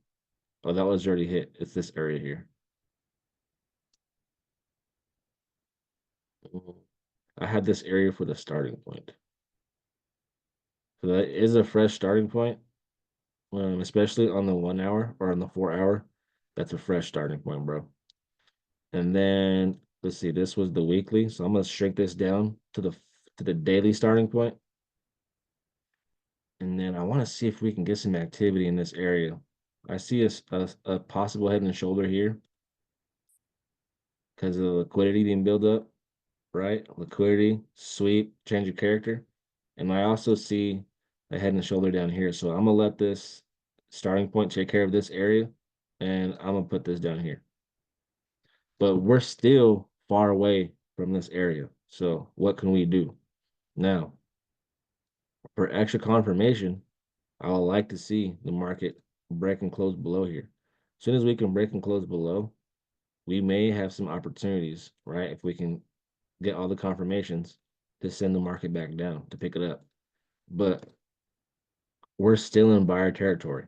Oh, that was already hit. It's this area here. I had this area for the starting point. So that is a fresh starting point, especially on the 1 hour or on the 4 hour. That's a fresh starting point, bro. And then let's see, this was the weekly. So I'm gonna shrink this down to the daily starting point. And then I want to see if we can get some activity in this area. I see a possible head and shoulder here because of the liquidity being built up, right? Liquidity, sweep, change of character. And I also see a head and shoulder down here. So I'm gonna let this starting point take care of this area, and I'm gonna put this down here. But we're still far away from this area. So what can we do? Now, for extra confirmation, I would like to see the market break and close below here. As soon as we can break and close below, we may have some opportunities, right? If we can get all the confirmations to send the market back down to pick it up. But we're still in buyer territory,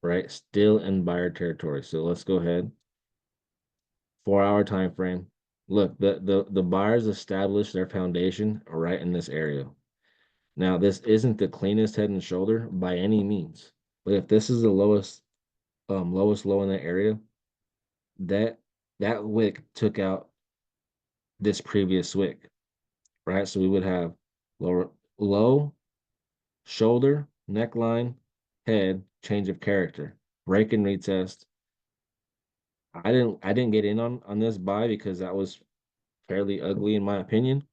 right? Still in buyer territory. So let's go ahead. 4 hour time frame. Look, the buyers established their foundation right in this area. Now, this isn't the cleanest head and shoulder by any means, but if this is the lowest low in that area, that that wick took out this previous wick, right? So we would have low, shoulder, neckline, head, change of character, break and retest. I didn't get in on this buy because that was fairly ugly in my opinion.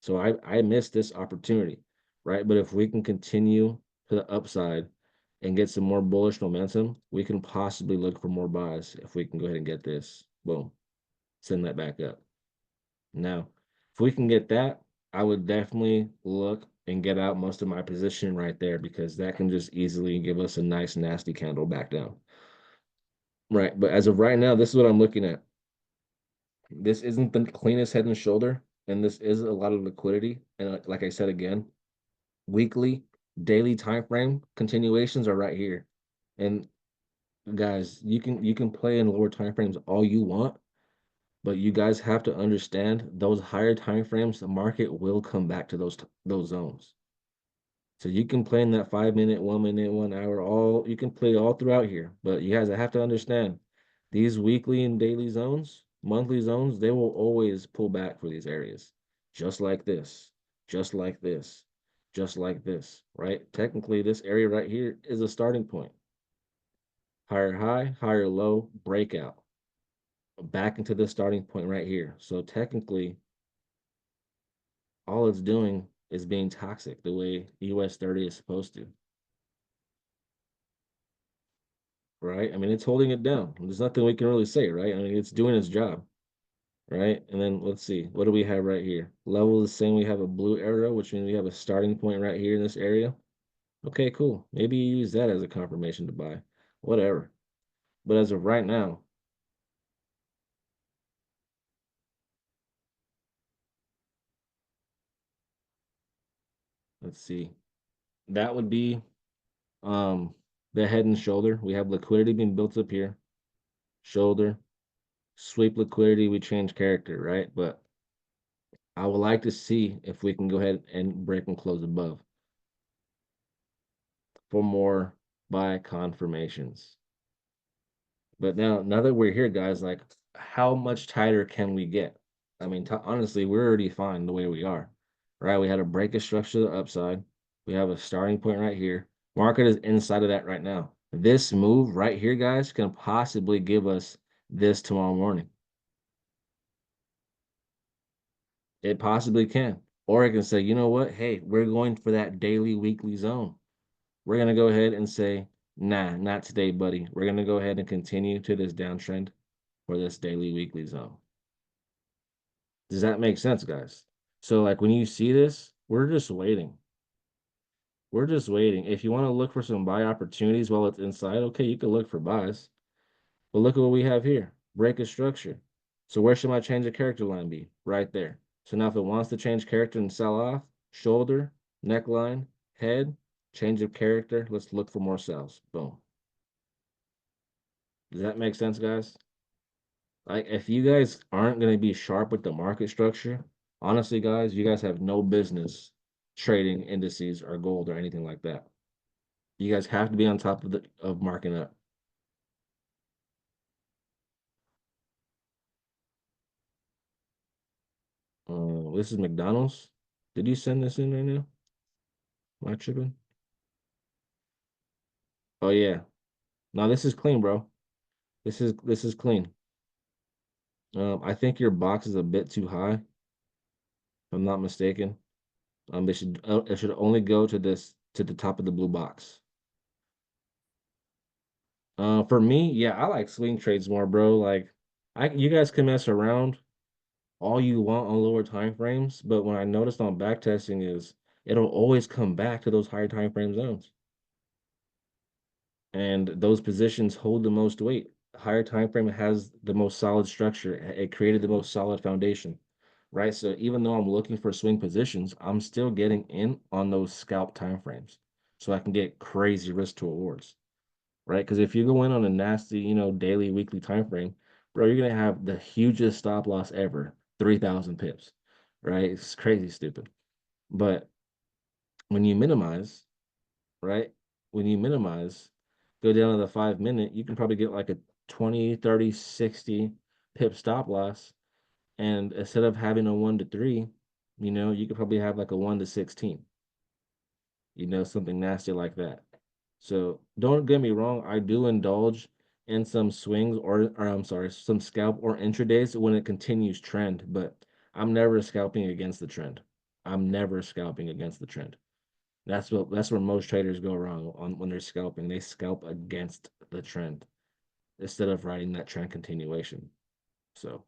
So I missed this opportunity, right? But if we can continue to the upside and get some more bullish momentum, we can possibly look for more buys if we can go ahead and get this. Boom. Send that back up. Now, if we can get that, I would definitely look and get out most of my position right there because that can just easily give us a nice nasty candle back down. Right. But as of right now, this is what I'm looking at. This isn't the cleanest head and shoulder, and this is a lot of liquidity. And like I said again, weekly, daily time frame continuations are right here. And guys, you can play in lower time frames all you want, but you guys have to understand those higher time frames, the market will come back to those zones. So you can play in that 5 minute, 1 minute, 1 hour, all you can play all throughout here. But you guys have to understand these weekly and daily zones, monthly zones, they will always pull back for these areas. Just like this, just like this, just like this, right? Technically, this area right here is a starting point. Higher high, higher low, breakout. Back into the starting point right here. So technically, all it's doing is being toxic the way US 30 is supposed to. Right? I mean, it's holding it down. There's nothing we can really say, right? I mean, it's doing its job, right? And then let's see, what do we have right here? Level is saying we have a blue arrow, which means we have a starting point right here in this area. Okay, cool. Maybe you use that as a confirmation to buy, whatever. But as of right now, let's see, that would be the head and shoulder. We have liquidity being built up here, shoulder, sweep liquidity, we change character, right? But I would like to see if we can go ahead and break and close above for more buy confirmations. But now that we're here, guys, like how much tighter can we get? I mean, honestly, we're already fine the way we are, right? We had a break of structure to the upside. We have a starting point right here. Market is inside of that right now. This move right here, guys, can possibly give us this tomorrow morning. It possibly can. Or it can say, you know what? Hey, we're going for that daily, weekly zone. We're going to go ahead and say, nah, not today, buddy. We're going to go ahead and continue to this downtrend for this daily, weekly zone. Does that make sense, guys? So, like, when you see this, we're just waiting. We're just waiting. If you want to look for some buy opportunities while it's inside, okay, you can look for buys. But look at what we have here. Break of structure. So where should my change of character line be? Right there. So now if it wants to change character and sell off, shoulder, neckline, head, change of character, let's look for more sells. Boom. Does that make sense, guys? Like, if you guys aren't going to be sharp with the market structure, honestly, guys, you guys have no business trading indices or gold or anything like that. You guys have to be on top of marking up. This is McDonald's. Did you send this in right now? Am I tripping? Oh yeah. No, this is clean, bro. This is clean. I think your box is a bit too high, if I'm not mistaken. It should only go to the top of the blue box. For me, yeah, I like swing trades more, bro. Like, you guys can mess around all you want on lower time frames, but when I noticed on back testing is it'll always come back to those higher time frame zones. And those positions hold the most weight. Higher time frame has the most solid structure. It created the most solid foundation, right? So even though I'm looking for swing positions, I'm still getting in on those scalp time frames, so I can get crazy risk to rewards, right? Because if you go in on a nasty, daily, weekly time frame, bro, you're gonna have the hugest stop loss ever, 3,000 pips, right? It's crazy stupid. But when you minimize, right? When you minimize, go down to the 5 minute, you can probably get like a 20, 30, 60 pip stop loss. And instead of having a 1 to 3, you could probably have like a 1 to 16, something nasty like that. So don't get me wrong, I do indulge in some swings or I'm sorry, some scalp or intradays when it continues trend, but I'm never scalping against the trend. I'm never scalping against the trend. That's where most traders go wrong on when they're scalping. They scalp against the trend instead of riding that trend continuation. So,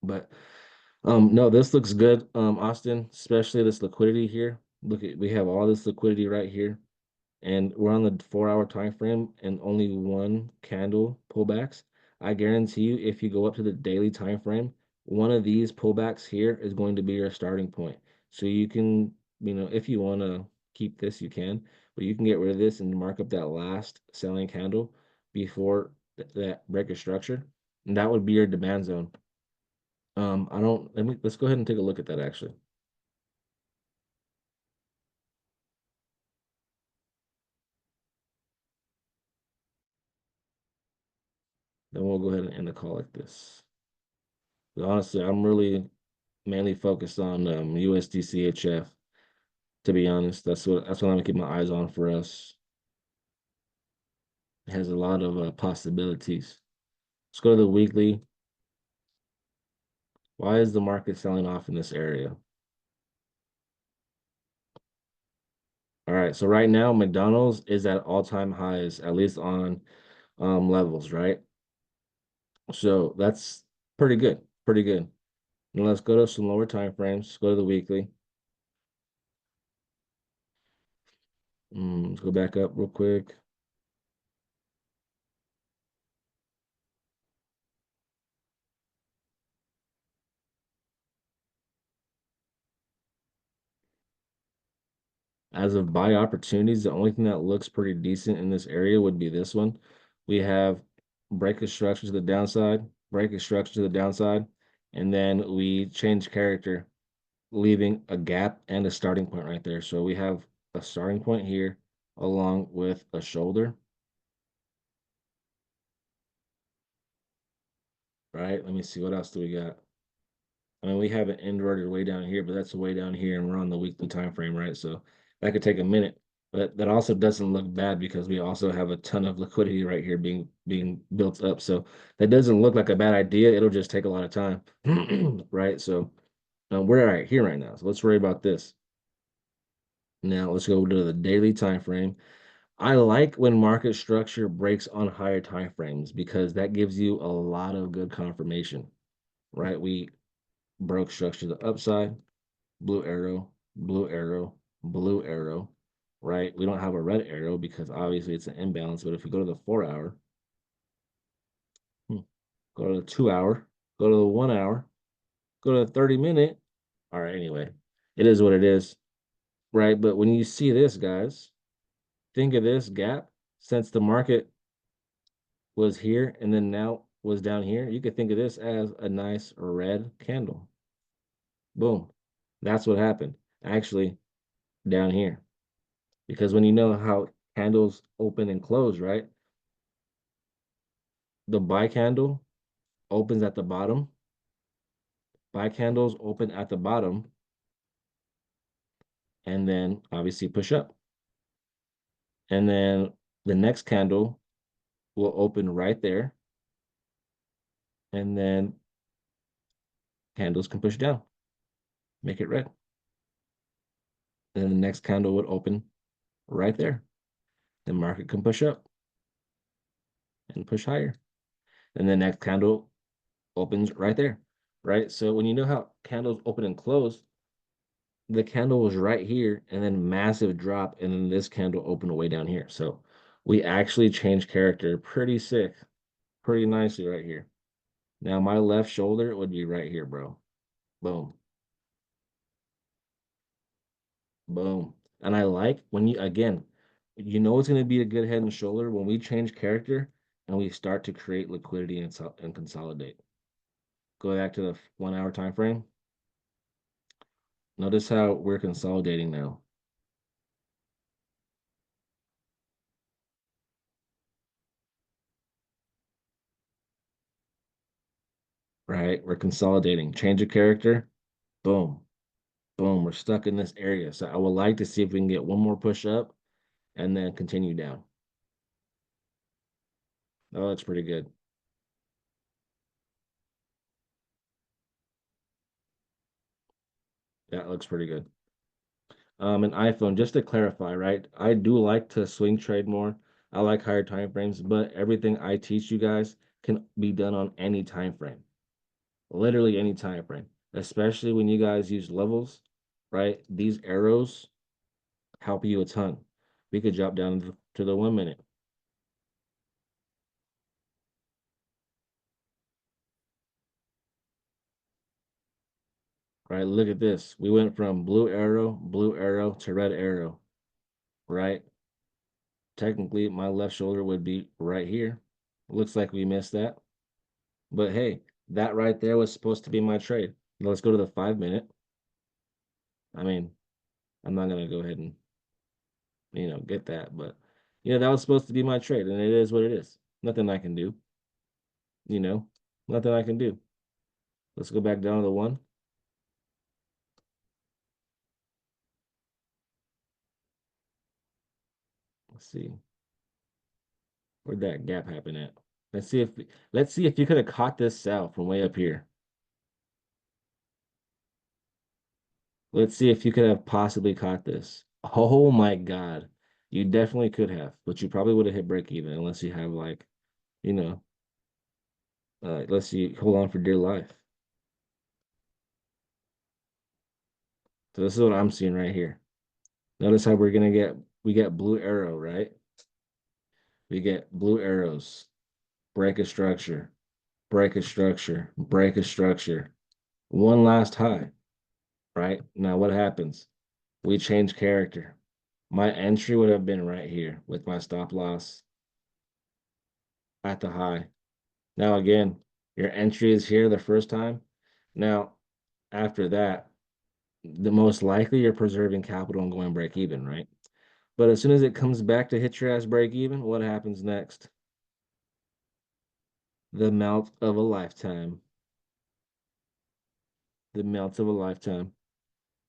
but no, this looks good, Austin, especially this liquidity here. We have all this liquidity right here, and we're on the 4-hour time frame and only one candle pullbacks. I guarantee you, if you go up to the daily time frame, one of these pullbacks here is going to be your starting point. So you can, if you want to keep this, you can, but you can get rid of this and mark up that last selling candle before that breaker structure, and that would be your demand zone. I don't, let's go ahead and take a look at that actually. Then we'll go ahead and end the call like this. But honestly, I'm really mainly focused on USD CHF. To be honest, that's what I'm gonna keep my eyes on for us. It has a lot of possibilities. Let's go to the weekly. Why is the market selling off in this area? All right, so right now McDonald's is at all-time highs, at least on levels, right? So that's pretty good, pretty good. Now let's go to some lower time frames. Let's go to the weekly. Let's go back up real quick. As of buy opportunities, the only thing that looks pretty decent in this area would be this one. We have break structure to the downside, break structure to the downside, and then we change character, leaving a gap and a starting point right there. So we have a starting point here along with a shoulder. Right? Let me see, what else do we got? I mean, we have an inverted way down here, but that's way down here, and we're on the weekly time frame, right? So that could take a minute, but that also doesn't look bad because we also have a ton of liquidity right here being built up. So that doesn't look like a bad idea. It'll just take a lot of time, right? So we're right here right now. So let's worry about this. Now let's go to the daily time frame. I like when market structure breaks on higher time frames because that gives you a lot of good confirmation, right? We broke structure to the upside, blue arrow, blue arrow, blue arrow, right? We don't have a red arrow because obviously it's an imbalance. But if we go to the 4-hour, go to the 2-hour, go to the 1-hour, go to the 30-minute. All right, anyway, it is what it is, right? But when you see this, guys, think of this gap since the market was here and then now was down here. You could think of this as a nice red candle. Boom. That's what happened. Actually, down here. Because when you know how candles open and close, right? The buy candle opens at the bottom. Buy candles open at the bottom. And then obviously push up. And then the next candle will open right there. And then candles can push down, make it red. And then the next candle would open right there. The market can push up and push higher. And the next candle opens right there, right? So when you know how candles open and close, the candle was right here and then massive drop, and then this candle opened way down here. So we actually changed character pretty sick, pretty nicely right here. Now my left shoulder would be right here, bro. Boom. Boom. And I like when you, again, it's going to be a good head and shoulder when we change character and we start to create liquidity and consolidate. Go back to the 1-hour time frame. Notice how we're consolidating now. right? We're consolidating. Change of character. Boom. Boom. We're stuck in this area. So I would like to see if we can get one more push up and then continue down. Oh, that's pretty good. That looks pretty good. An iPhone, just to clarify, right? I do like to swing trade more. I like higher time frames, but everything I teach you guys can be done on any time frame. Literally any time frame, especially when you guys use levels, right? These arrows help you a ton. We could drop down to the 1 minute. Right? Look at this. We went from blue arrow to red arrow, right? Technically, my left shoulder would be right here. Looks like we missed that. But hey, that right there was supposed to be my trade. Now let's go to the 5 minute. I mean, I'm not gonna go ahead and get that, but that was supposed to be my trade, and it is what it is. Nothing I can do, you know, nothing I can do. Let's go back down to the 1. Let's see. Where'd that gap happen at? Let's see if you could have caught this sell from way up here. Let's see if you could have possibly caught this. Oh my God. You definitely could have, but you probably would have hit break even unless you have like, you know, let's see, hold on for dear life. So this is what I'm seeing right here. Notice how we get blue arrow, right? We get blue arrows, break a structure, break a structure, break a structure. One last high, right? Now what happens? We change character. My entry would have been right here with my stop loss at the high. Now again, your entry is here the first time. Now, after that, the most likely you're preserving capital and going break even, right? But as soon as it comes back to hit your ass break even, what happens next? The melt of a lifetime. The melt of a lifetime.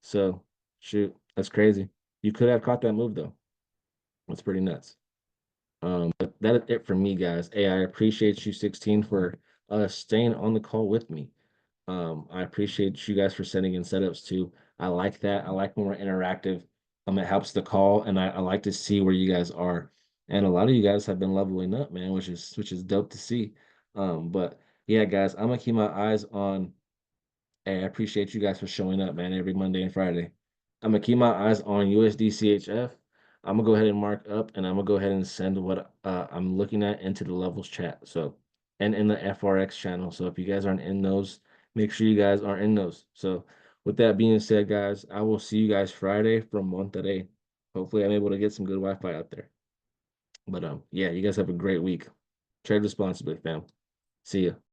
So, shoot, that's crazy. You could have caught that move though. That's pretty nuts. But that is it for me, guys. Hey, I appreciate you 16 for staying on the call with me. I appreciate you guys for sending in setups too. I like that. I like when we're interactive. It helps the call, and I like to see where you guys are. And a lot of you guys have been leveling up, man, which is dope to see. But yeah, guys, I'm gonna keep my eyes on. Hey, I appreciate you guys for showing up, man, every Monday and Friday. I'm gonna keep my eyes on USD CHF. I'm gonna go ahead and mark up, and I'm gonna go ahead and send what I'm looking at into the levels chat. So, and in the FRX channel. So if you guys aren't in those, make sure you guys are in those. So with that being said, guys, I will see you guys Friday from Monterrey. Hopefully, I'm able to get some good Wi-Fi out there. But yeah, you guys have a great week. Trade responsibly, fam. See ya.